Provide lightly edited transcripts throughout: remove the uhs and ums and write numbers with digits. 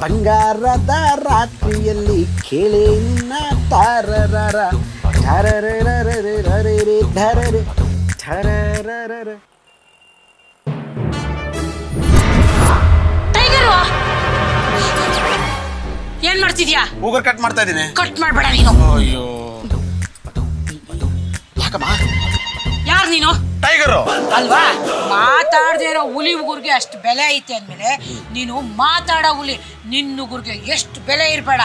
ಬಂಗಾರದ ರಾತ್ರಿಯಲ್ಲಿ ಕೇಳಿ ನಿನ್ನ ತಾರರ ಧರರೆ ಧರರೆ ಧರರ. ಏನ್ ಮಾಡ್ತಿದ್ಯಾ? ಉಗುರು ಕಟ್ ಮಾಡ್ತಾ ಇದೀನಿ. ಕಟ್ ಮಾಡ್ಬೇಡ ನೀನು. ಅಯ್ಯೋ ಯಾಕಮ್ಮ? ಯಾರು ನೀನು? ಟೈಗರು ಅಲ್ವಾ? ಮಾತಾಡದೇ ಇರೋ ಹುಲಿ ಉಗುರ್ಗೆ ಅಷ್ಟು ಬೆಲೆ ಐತೆ ಅಂದ್ಮೇಲೆ ನೀನು ಮಾತಾಡೋ ಹುಲಿ ನಿನ್ನ ಉಗುರ್ಗೆ ಎಷ್ಟು ಬೆಲೆ ಇರ್ಬೇಡ.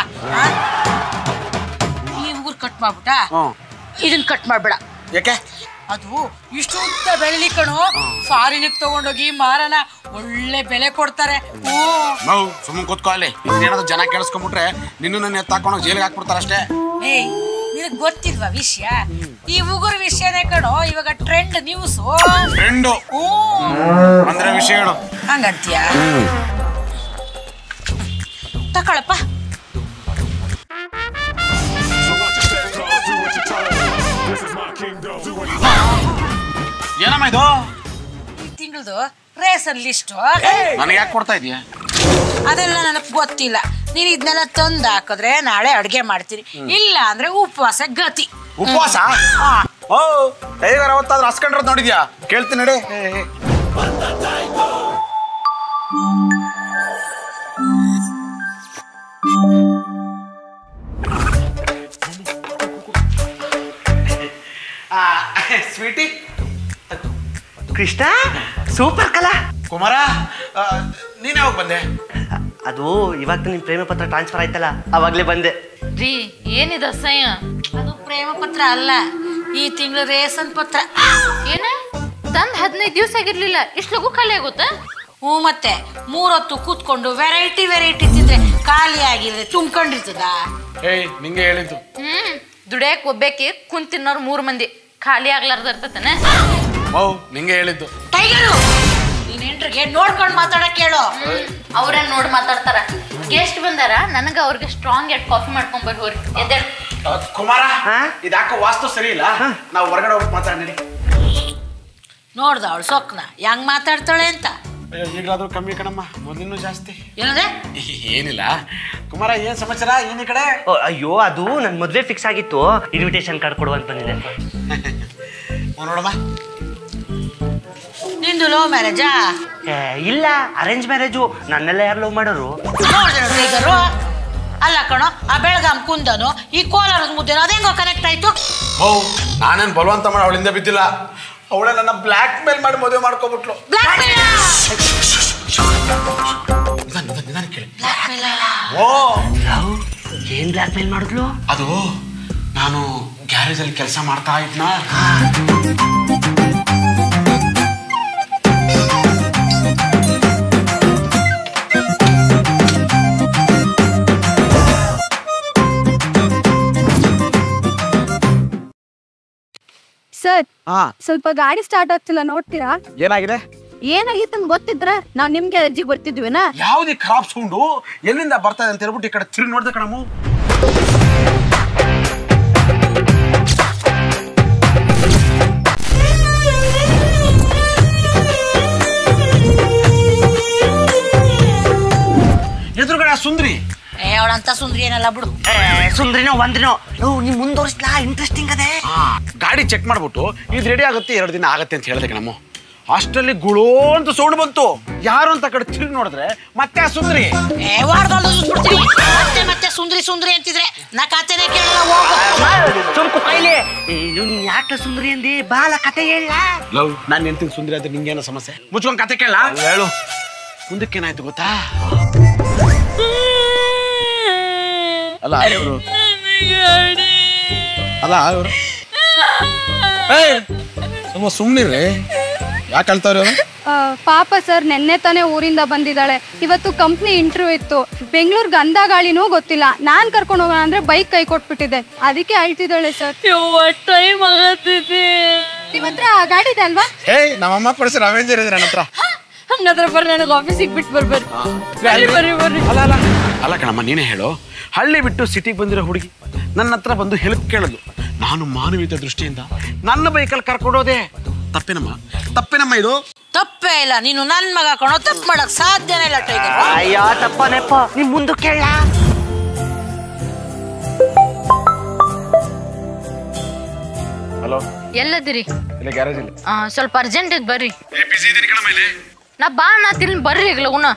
ಈ ಉಗುರು ಕಟ್ ಮಾಡ್ಬಿಟ್ಟ, ಇದನ್ನ ಕಟ್ ಮಾಡ್ಬೇಡ. ಯಾಕೆ? ಅದು ಇಷ್ಟು ಉದ್ದ ಬೆಳ್ಳಿ ಕಣು. ಫಾರಿನಿಗೆ ತಗೊಂಡೋಗಿ ಮಾರನ, ಒಳ್ಳೆ ಬೆಲೆ ಕೊಡ್ತಾರೆ. ನಾವು ಸುಮ್ಮನೆ ಕೂತ್ಕೊಳ್ಳಿ. ಇನ್ನೇನಾದ್ರು ಜನ ಕೇಳಿಸ್ಕೊಂಡ್ಬಿಟ್ರೆ ನಿನ್ನೂ ನನ್ನ ಎತ್ತಾಕೊಂಡೋಗಿ ಜೈಲಿಗೆ ಹಾಕ್ಬಿಡ್ತಾರ ಅಷ್ಟೇ. ಏಯ್, ನಿನಗೆ ಗೊತ್ತಿಲ್ವಾ ವಿಷಯ? ಈ ಉಗುರು ವಿಷಯನೇ ಕಣೋ ಇವಾಗ ಟ್ರೆಂಡ್ ನ್ಯೂಸ್. ಟ್ರೆಂಡು ಅಂದ್ರೆ ವಿಷಯಗಳು ಹಂಗಂತೀಯ? ತಕೊಳಪ್ಪ. ಏನಮ್ಮ ಇದು? ಈ ತಿಂಗಳದು ರೇಷನ್ ಲಿಸ್ಟು. ನನಗೆ ಯಾಕೆ ಕೊಡ್ತಾ ಇದೀಯ? ಅದೆಲ್ಲ ನನಗೆ ಗೊತ್ತಿಲ್ಲ. ನೀನು ಇದನ್ನೆಲ್ಲ ತಂದು ಹಾಕಿದ್ರೆ ನಾಳೆ ಅಡುಗೆ ಮಾಡ್ತೀನಿ, ಇಲ್ಲ ಅಂದ್ರೆ ಉಪವಾಸ ಗತಿ. ಉಪವಾಸ? ಓ ಟೈಗರ್ ಅವತ್ತಾದ್ರೂ ಹಸ್ಕೊಂಡ್ರದ್ ನೋಡಿದ್ಯಾ? ಕೇಳ್ತೀನಿ ನಡಿ. ಸ್ವೀಟಿ. ಕೃಷ್ಣ, ಸೂಪರ್ ಕಲಾ. ಕುಮಾರ, ನೀನ್ ಯಾವಾಗ ಬಂದೆ? ಅದು ಇವಾಗ ನಿಮ್ ಪ್ರೇಮ ಪತ್ರ ಟ್ರಾನ್ಸ್ಫರ್ ಆಯ್ತಲ್ಲ, ಅವಾಗ್ಲೇ ಬಂದೆ. ರೀ, ಏನಿದೆ ಅಸಹ್ಯ? ಅದು ಪ್ರೇಮ ಪತ್ರ ಅಲ್ಲ, ಈ ತಿಂಗಳು ರೇಷನ್ ಪತ್ರ. ಏನ ತಂದ್ 15 ದಿವಸ ಆಗಿರ್ಲಿಲ್ಲ, ಇಷ್ಟು ಲಗು ಖಾಲಿ ಆಗುತ್ತಾ? ಹ್ಞೂ, ಮತ್ತೆ 3 ಹೊತ್ತು ಕೂತ್ಕೊಂಡು ವೆರೈಟಿ ತಿಂದ್ರೆ ಖಾಲಿ ಆಗಿದ್ರೆ ತುಂಬ್ಕೊಂಡಿರ್ತದ? ಏಯ್, ನಿಂಗೆ ಹೇಳಿದ್ದು. ದುಡಿಯಕ್ ಒಬ್ಬೇಕಿ ಕುಂತ್ ತಿನ್ನೋರು 3 ಮಂದಿ, ಖಾಲಿ ಆಗ್ಲಾರ್ದ ಇರ್ತತನ. ನಿಂಗೆ ಹೇಳಿದ್ದು. ಟೈಗರು, ನೀನ್ ಹೆಂಡ್ರಿಗೆ ನೋಡ್ಕೊಂಡು ಮಾತಾಡಕ್ ಹೇಳು. ಅವ್ರೇನ್ ನೋಡಿ ಮಾತಾಡ್ತಾರ? ಗೆಸ್ಟ್ ಬಂದಾರ, ನನಗ ಅವ್ರಿಗೆ ಸ್ಟ್ರಾಂಗ್ ಎಡ್ ಕಾಫಿ ಮಾಡ್ಕೊಂಡ್ ಬರ್ಬೋರಿ. ಎದ್ದೇಳು. ಕುಮಾರ, ಇದಾಕೋ ವಾಸ್ತು ಸರಿ ಇಲ್ಲ, ನಾವು ಹೊರಗಡೆ ಹೋಗಿ ಮಾತಾಡಿ. ನೋಡ್ದ ಅವಳು ಸೊಕ್ನ ಹೆಂಗ್ ಮಾತಾಡ್ತಾಳೆ ಅಂತ. ಈಗಲಾದ್ರೂ ಕಮ್ಮಿ ಕಣಮ್ಮ, ಮೊದಲಿನೂ ಜಾಸ್ತಿ. ಏನಂದ್ರೆ? ಏನಿಲ್ಲ ಕುಮಾರ, ಏನ್ ಸಮಾಚಾರ? ಏನ್ ಈ ಕಡೆ? ಅಯ್ಯೋ, ಅದು ನನ್ ಮದ್ವೆ ಫಿಕ್ಸ್ ಆಗಿತ್ತು, ಇನ್ವಿಟೇಷನ್ ಕಾರ್ಡ್ ಕೊಡುವಂತ ಬಂದಿದೆ. ನೋಡಮ್ಮ, ನಿಂದು ಲವ್ ಮ್ಯಾರೇಜಾ? ಇಲ್ಲ, ಅರೇಂಜ್ ಮ್ಯಾರೇಜು. ನನ್ನೆಲ್ಲ ಯಾರು ಲವ್ ಮಾಡೋರು? ಟೈಗರು ಅಲ್ಲ ಕಣೋ, ಆ ಬೆಳಗಾಂ ಕುಂದನು ಈ ಕೋಲಾರದ ಮುದ್ದೇನೋ ಅದೇಂಗೋ ಕನೆಕ್ಟ್ ಆಯ್ತು. ನಾನೇನ್ ಬಲವಂತ ಮಾಡಿ ಅವಳಿಂದ ಬಿದ್ದಿಲ್ಲ, ಅವಳೇ ನನ್ನ ಬ್ಲ್ಯಾಕ್ ಮೇಲ್ ಮಾಡಿ ಮದುವೆ ಮಾಡ್ಕೊಬಿಟ್ಲು. ಏನ್ ಬ್ಲ್ಯಾಕ್ ಮೇಲ್ ಮಾಡಿದ್ಲು? ಅದು ನಾನು ಗ್ಯಾರೇಜ್ ಅಲ್ಲಿ ಕೆಲಸ ಮಾಡ್ತಾ ಇದ್ನ, ಸರ್, ಸ್ವಲ್ಪ ಗಾಡಿ ಸ್ಟಾರ್ಟ್ ಆಗ್ತಿಲ್ಲ, ನೋಡ್ತೀರಾ? ಏನಾಗಿದೆ? ಏನಾಗಿತ್ತು ಅಂತ ಗೊತ್ತಿದ್ರ ನಾವ್ ನಿಮ್ಗೆ ಅರ್ಜಿ ಬರ್ತಿದ್ವಿನಾ? ಯಾವ್ದು ಖರಾಬ್ ಸೌಂಡು ಎಲ್ಲಿಂದ ಬರ್ತಾ ಇದೆ ಅಂತ ಹೇಳ್ಬಿಟ್ಟು ಈ ಕಡೆ ತಿರುಗಿ ನೋಡ್ದೆ ಕಣಮ್ಮ. ಎದುರುಗಡೆ ಸುಂದ್ರಿ. ಅವಳಂತ ಸುಂದ್ರಿ ಏನಲ್ಲ ಬಿಡು. ಸುಂದ್ರಿನೋ ಒಂದ್ರಿನೋ ನಿಮ್ ಮುಂದುವರಿಸ್ಲಾ, ಇಂಟ್ರೆಸ್ಟಿಂಗ್ ಅದೇ. ಗಾಡಿ ಚೆಕ್ ಮಾಡ್ಬಿಟ್ಟು ಇದು ರೆಡಿ ಆಗುತ್ತೆ, 2 ದಿನ ಆಗತ್ತೆ ಅಂತ ಹೇಳಿದೆ ಕಣಮ್ಮ. ಅಷ್ಟರಲ್ಲಿ ಗುಳೋ ಅಂತ ಸೌಂಡ್ ಬಂತು. ಯಾರು ಅಂತ ಕಡೆ ತಿರುಗಿ ನೋಡಿದ್ರೆ ಮತ್ತೆ ಆ ಸುಂದ್ರಿ. ಮತ್ತೆ ಸುಂದ್ರಿ ಅಂತಿದ್ರೆ ನಾ ಕತೆನೇ ಕೇಳಲ್ಲ. ಹೋಗು ಸ್ವಲ್ಪ ಕೈಲಿ. ನೀನ್ ಯಾಕೆ ಸುಂದ್ರಿ ಅಂದಿ? ಬಾಲ ಕತೆ ಹೇಳ. ನಾನು ಎಂತಿನ ಸುಂದ್ರಿ ಆದ್ರೆ ನಿಂಗೇನೋ ಸಮಸ್ಯೆ? ಮುಚ್ಕೊಂಡ್ ಕತೆ ಕೇಳ ಹೇಳು. ಮುಂದಕ್ಕೇನಾಯ್ತು ಗೊತ್ತಾ? ಅಲ್ಲ ಇವರು ಸುಮ್ಮನಿರ್ರಿ, ಯಾಕೆ ಹೇಳ್ತಾವ್ರಿ? ಪಾಪ ಸರ್, ನೆನ್ನೆ ತಾನೇ ಊರಿಂದ ಬಂದಿದ್ದಾಳೆ. ಇವತ್ತು ಕಂಪ್ನಿ ಇಂಟರ್ವ್ಯೂ ಇತ್ತು. ಬೆಂಗಳೂರಿಗೆ ಗಂಧ ಗಾಳಿನೂ ಗೊತ್ತಿಲ್ಲ. ನಾನ್ ಕರ್ಕೊಂಡು ಹೋಗೋಣ ಅಂದ್ರೆ ಬೈಕ್ ಕೈ ಕೊಟ್ಬಿಟ್ಟಿದೆ, ಅದಕ್ಕೆ ಅಳ್ತಿದ್ದಾಳೆ ಸರ್. ಟೈಮ್ ಆಗತ್ತಿದೆ. ನಿಮ್ಮ ಹತ್ರ ಗಾಡಿ ಇದೆ ಅಲ್ವಾ? ನಮ್ಮಮ್ಮ ಕೊಡಿಸಿ ಅವೆಂಜರ್ ಇದ್ರೆ ನನ್ನ ಹತ್ರ. ಹಂಗಾದ್ರೆ ಬರ್ರಿ, ನನಗೆ ಆಫೀಸಿಗೆ ಬಿಟ್ಟು ಬರ್ಬರ್ರಿ. ಅಲ್ಲ ಕಣಮ್ಮ, ನೀನೇ ಹೇಳು. ಹಳ್ಳಿ ಬಿಟ್ಟು ಸಿಟಿಗೆ ಬಂದಿರೋ ಹುಡುಗಿ ನನ್ನ ಹತ್ರ ಬಂದು ಹೆಲ್ಪ್ ಕೇಳೋದು. ನಾನು ಮಾನವೀಯತೆ ದೃಷ್ಟಿಯಿಂದ ನನ್ನ ಬೈಕಲ್ಲಿ ಕರ್ಕೊಂಡೋದೆ. ತಪ್ಪೇನಮ್ಮ ಇದು. ತಪ್ಪೇ ಇಲ್ಲ, ನೀನು ನನ್ ಮಗ ಕಣೋ, ತಪ್ಪು ಮಾಡಕ್ ಸಾಧ್ಯನೇ ಇಲ್ಲ ಟೈಗರ್. ಅಯ್ಯೋ ತಪ್ಪ ನೆಪ್ಪ, ನಿಮ್ ಮುಂದೆ ಕೇಳ. ಹಲೋ, ಎಲ್ಲದಿರಿ? ಇಲ್ಲ ಗ್ಯಾರೇಜ್ ಇಲ್ಲ. ಸ್ವಲ್ಪ ಅರ್ಜೆಂಟ್ ಇದ್ ಬರ್ರಿ. ನಾ ಬಾ ಅನ್ನತ್ತಿಲ್ ಬರ್ರಿ ಈಗ ಲಗುನ.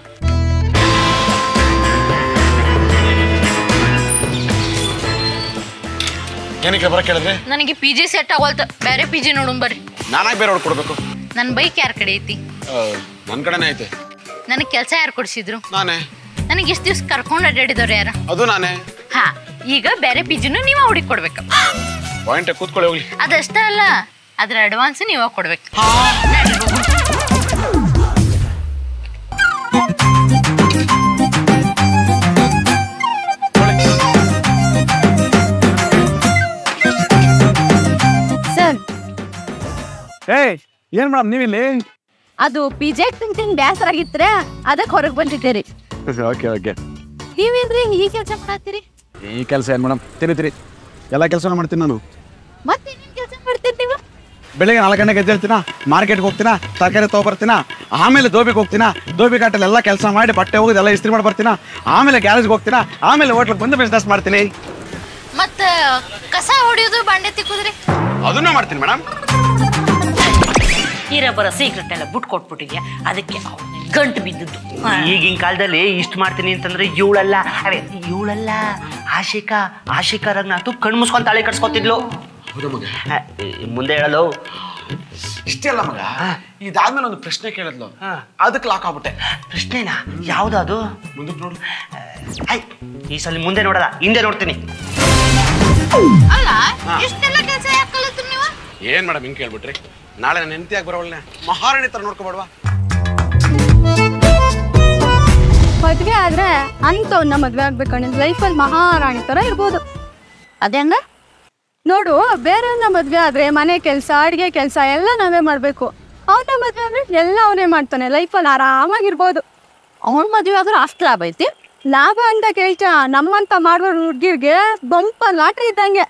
ಏನಕ್ಕೆ ಬರಕ್ಕೆ ಹೇಳಿದ್ರೆ? ನನಗೆ PG ಸೆಟ್ ಆಗೋಲ್ತ, ಬೇರೆ PG ನೋಡುನ್ ಬರ್ರಿ. ನಾನಾಗಿ ಬೇರೆ ಕೊಡ್ಬೇಕು? ನನ್ನ ಬೈಕ್ ಯಾರ ಕಡೆ ಐತಿ? ನನ್ನ ಕಡೆನೇ ಐತೆ. ನನಗೆ ಕೆಲಸ ಯಾರು ಕೊಡಿಸಿದ್ರು? ನಾನೇ. ನನಗೆ ಇಷ್ಟು ದಿವ್ಸ ಕರ್ಕೊಂಡು ಅಡ್ಡಾಡಿದವ್ರು ಯಾರ? ಅದು ನಾನೇ. ಹಾ, ಈಗ ಬೇರೆ PGನೂ ನೀವ ಹುಡುಕಿ ಕೊಡ್ಬೇಕು. ಪಾಯಿಂಟ್ ಕೂತ್ಕೊಳ್ಳಿ ಹೋಗ್ಲಿ. ಅದಷ್ಟೇ ಅಲ್ಲ, ಅದ್ರ ಅಡ್ವಾನ್ಸ್ ನೀವ ಕೊಡ್ಬೇಕು. ಸರ್, ಏನ್ ಮೇಡಮ್ ನೀವಿಲ್ಲಿ? ಅದು ಪಿಜೆಟ್ ತಿಂತೀನಿ ಬೇಸರ ಆಗಿತ್ರೆ ಅದಕ್ಕೆ ಹೊರಗೆ ಬಂದಿದ್ದೀರಿ. Okay okay. ನೀವೇನ್ರಿ ಈ ಕೆಲಸ ಮಾಡತ್ತೀರಿ? ಈ ಕೆಲಸ ಏನು ಮೇಡಮ್, ತಿರಿ ಎಲ್ಲ ಕೆಲಸನೂ ಮಾಡ್ತೀನಿ ನಾನು. ಮತ್ತೆ ಏನೇನು ಕೆಲಸ ಮಾಡ್ತೀರಿ ನೀವು? ಬೆಳಿಗ್ಗೆ 4 ಗಂಟೆಗೆ ಎದ್ದೇಳ್ತೀನ, ಮಾರ್ಕೆಟ್ಗೆ ಹೋಗ್ತೀನ, ತರಕಾರಿ ತೊಗೊಬರ್ತೀನ, ಆಮೇಲೆ ದೋಬಿಗೆ ಹೋಗ್ತೀನ, ದೋಬಿ ಘಾಟಲ್ಲೆಲ್ಲ ಕೆಲಸ ಮಾಡಿ ಬಟ್ಟೆ ಹೋಗೋದು ಎಲ್ಲ ಇಸ್ತ್ರಿ ಮಾಡಿ ಬರ್ತೀನ, ಆಮೇಲೆ ಗ್ಯಾರೇಜ್ಗೆ ಹೋಗ್ತೀನ, ಆಮೇಲೆ ಹೋಟ್ಲಿಗೆ ಬಂದು ಬಿಸ್ನೆಸ್ ಮಾಡ್ತೀನಿ. ಮತ್ತ ಕಸ ಹೊಡಿಯೋದು, ಬಾಂಡೆ ತಿಕ್ಕುದ್ರಿ? ಅದನ್ನ ಮಾಡ್ತೀನಿ ಮೇಡಮ್. ಇರಬರ ಸೀಕ್ರೆಟ್ ಎಲ್ಲ ಬಿಟ್ಟು ಕೊಟ್ಬಿಟ್ಟಿದ್ಯಾ, ಅದಕ್ಕೆ ಗಂಟು ಬಿದ್ದದ್ದು. ಈಗಿನ ಕಾಲದಲ್ಲಿ ಇಷ್ಟು ಮಾಡ್ತೀನಿ ಅಂತಂದ್ರೆ ಇವಳಲ್ಲ, ಅದೇ ಇವಳಲ್ಲ, ಆಶಿಕಾ ರಂಗನಾಥ್ ಕಣ್ಣು ಮುಸ್ಕೊಂಡು ತಾಳಿ ಕಟ್ಸ್ಕೊತಿದ್ಲು. ಮುಂದೆ ಹೇಳಲು ಇಷ್ಟೇ ಅಲ್ಲ ಮಗ, ಇದಾದ್ಮೇಲೆ ಒಂದು ಪ್ರಶ್ನೆ ಕೇಳಿದ್ಲು, ಅದಕ್ಕೆ ಲಾಕ್ ಆಗ್ಬಿಟ್ಟೆ. ಪ್ರಶ್ನೆನಾ? ಯಾವ್ದು? ಮುಂದಕ್ಕೆ ನೋಡು. ಈ ಸಲ ಮುಂದೆ ನೋಡಲ್ಲ, ಹಿಂದೆ ನೋಡ್ತೀನಿ. ಅಲ್ಲ, ಇಷ್ಟೆಲ್ಲ ಕೆಲಸ ಯಾಕೆ ಕಲಿತ್ರಿ ನೀವು? ಏನ್ ಮೇಡಮ್ ಹಿಂಗೆ ಕೇಳ್ಬಿಟ್ರಿ? ನಾಳೆ ನಾನು ಹೆಂಡತಿಯಾಗಿ ಬರೋವಳ್ಳೆ ಮಹಾರಾಣಿ ತರ ನೋಡ್ಕೊಬೇಡವಾ? ಮದ್ವೆ ಆದ್ರೆ ಅಂತವ್ನ ಮದ್ವೆ ಆಗ್ಬೇಕಣ್ಣ, ಲೈಫಲ್ಲಿ ಮಹಾರಾಣಿ ತರ ಇರ್ಬೋದು. ಅದೇಂಗ ನೋಡು, ಬೇರೆಯವ್ರನ್ನ ಮದ್ವೆ ಆದ್ರೆ ಮನೆ ಕೆಲಸ, ಅಡಿಗೆ ಕೆಲಸ ಎಲ್ಲ ನಾವೇ ಮಾಡ್ಬೇಕು. ಅವ್ನ ಮದ್ವೆ ಆದ್ರೆ ಎಲ್ಲ ಅವನೇ ಮಾಡ್ತಾನೆ, ಲೈಫಲ್ಲಿ ಆರಾಮಾಗಿರ್ಬೋದು. ಅವನ ಮದ್ವೆ ಆದ್ರೆ ಅಷ್ಟು ಲಾಭ ಐತಿ. ಲಾಭ ಅಂತ ಕೇಳ್ತ ನಮ್ಮಂತ ಮಾಡುವ ಹುಡ್ಗಿರ್ಗೆ ಬಂಪ ಲಾಟ್ರಿ ಇದ್ದಂಗೆ.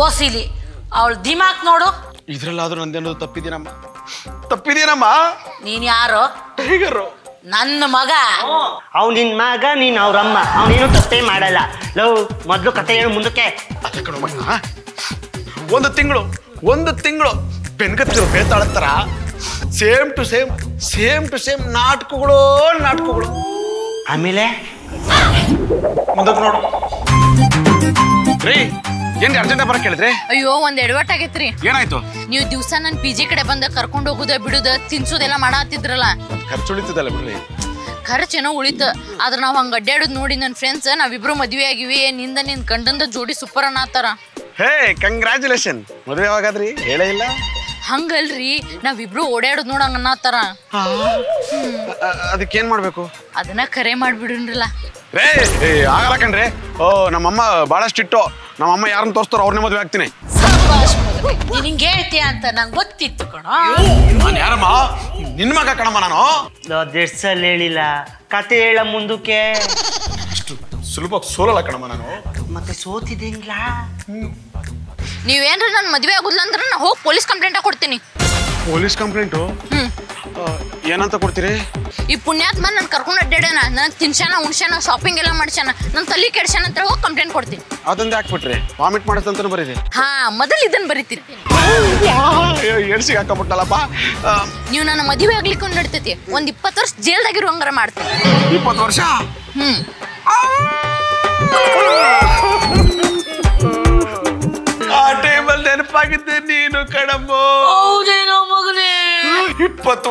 ಓಸಿಲಿ ಅವಳ ದಿಮಾಕ್ ನೋಡು. ಇದ್ರಲ್ಲಾದ್ರೂ ನಂದೇನೋ ತಪ್ಪಿದೀನಮ್ಮ. ನೀನ್ ಯಾರು? ಟೈಗರು. ನನ್ನ ಮಗ. ಅವ್ ನಿನ್ ಮಗ, ನೀನ್ ಅವ್ರಮ್ಮ. ಅವನೇನು ತಪ್ಪೇ ಮಾಡಲ್ಲ. ಲವ್, ಮೊದ್ಲು ಕತೆ ಹೇಳು ಮುಂದಕ್ಕೆ. ಅದೇ ಕಣೋ ಮಗ, ಒಂದು ತಿಂಗಳು ಬೆನ್ಗತ್ತಿರೋ ಬೇತಾಳತ್ತರ ಸೇಮ್ ಟು ಸೇಮ್ ನಾಟಕಗಳು. ಆಮೇಲೆ ಮುಂದಕ್ಕೆ ನೋಡು ರೀ. ಏನ್ ಅರ್ಜೆಂಟ್ ಬರಕ್ ಕೇಳಿದ್ರಿ? ಅಯ್ಯೋ, ಒಂದ್ ಎಡವಟ್ ಆಗೈತ್ರಿ. ಏನಾಯ್ತು? ನೀವು ದಿವ್ಸ ನನ್ PG ಕಡೆ ಬಂದ ಕರ್ಕೊಂಡು ಹೋಗುದ ಬಿಡುದ ತಿನ್ಸೋದೆಲ್ಲ ಮಾಡಾತಿದ್ರಲ್ಲ. ಖರ್ಚು ಉಳಿತದಲ್ಲ ಬಿಡ್ರಿ. ಖರ್ಚೇನೋ ಉಳಿತ, ಆದ್ರ ನಾವ್ ಹಂಗ ಅಡ್ಡಾಡೋದ್ ನೋಡಿ ನನ್ ಫ್ರೆಂಡ್ಸ್ ನಾವಿಬ್ರು ಮದ್ವೆ ಆಗಿವಿ, ನಿನ್ ಗಂಡಂದ ಜೋಡಿ ಸೂಪರ್ ಅನ್ನತಾರ. ಹೇ, ಕಂಗ್ರ್ಯಾಚುಲೇಷನ್. ಮದುವೆ ಯಾವಾಗಾದ್ರಿ? ಹೇಳೇ ಇಲ್ಲ. ಹಂಗಲ್ರಿ, ನಾವಿಬ್ರು ಓಡಾಡೋದ್ ನೋಡಂಗ ಅನ್ನತಾರ. ಅದಕ್ಕೇನ್ ಮಾಡ್ಬೇಕು? ಅದನ್ನ ಕರೆ ಮಾಡ್ಬಿಡ್ರಲ್ಲ. ರೇ, ಆಗಲ್ಲ ಕಣ್ರಿ. ನಮ್ಮಮ್ಮ ಬಹಳಷ್ಟು ಇಟ್ಟು, ನಮ್ಮಮ್ಮ ಯಾರನ್ನ ತೋರಿಸ್ತಾರೋ ಅವ್ರನ್ನೇ ಮದುವೆ ಆಗ್ತೀನಿ. ನಿಂಗೆ ಹೇಳ್ತೀಯ ಅಂತ ನಂಗೆ ಗೊತ್ತಿತ್ತು ಕಣ. ನಾನು ಯಾರಮ್ಮ? ನಿನ್ ಮಗ ಕಣಮ್ಮ ನಾನು. ಜೆಟ್ಸಲ್ಲಿ ಹೇಳಿಲ್ಲ, ಕತೆ ಹೇಳ ಮುಂದಕ್ಕೆ. ಅಷ್ಟು ಸುಲಭ ಸೋಲಲ್ಲ ಕಣಮ್ಮ ನಾನು. ಮತ್ತೆ ಸೋತಿದ್ದೇಂಗ್ಲ. ನೀವೇನ್ರ ನನ್ ಮದ್ವೆ ಆಗುದಿಲ್ಲ ಅಂದ್ರೆ ನಾ ಹೋಗಿ ಪೊಲೀಸ್ ಕಂಪ್ಲೇಂಟ್ ಕೊಡ್ತೀನಿ. Police complaint? ಏನಂತ ಕೊಡ್ತೀರಿ? ಈ ಪುಣ್ಯಾತ್ಮ ನನ್ ಕರ್ಕೊಂಡು ಅಡ್ಡಾಡ್ಯಾನ, ನನ್ ತಿನ್ಸಾನ ಉಣ್ಸಾನ ಶಾಪಿಂಗ್ ಎಲ್ಲ ಮಾಡ್ಸಾನ, ನನ್ ತಲೆ ಕೆಡ್ಸಾನ ಅಂತ ಹೋಗಿ ಕಂಪ್ಲೇಂಟ್ ಕೊಡ್ತೀನಿ. ಅದೊಂದು ಹಾಕ್ಬಿಟ್ರಿ, ವಾಮಿಟ್ ಮಾಡಿಸ್ತಂತ ಬರೀರಿ. ಹಾ, ಮೊದಲು ಇದನ್ನ ಬರೀತೀರಿ. ಎಡ್ಸಿಗೆ ಹಾಕಬಿಟ್ಟಲ್ಲಪ್ಪ. ನೀವು ನನ್ನ ಮದುವೆ ಆಗ್ಲಿಕ್ಕೆ ಒಂದು ನಡ್ತೈತಿ, ಒಂದ್ 20 ವರ್ಷ ಜೈಲ್ದಾಗಿರುವಂಗಾರ ಮಾಡ್ತೀನಿ. 20 ವರ್ಷ? ಆ ಟೈಮಲ್ಲಿ ನೆನಪ ಆಗಿದ್ದೆ ನೀನು ಕಣಮ್ಮೋ. ಹೌದೇನೋ ಮಗನೇ. 20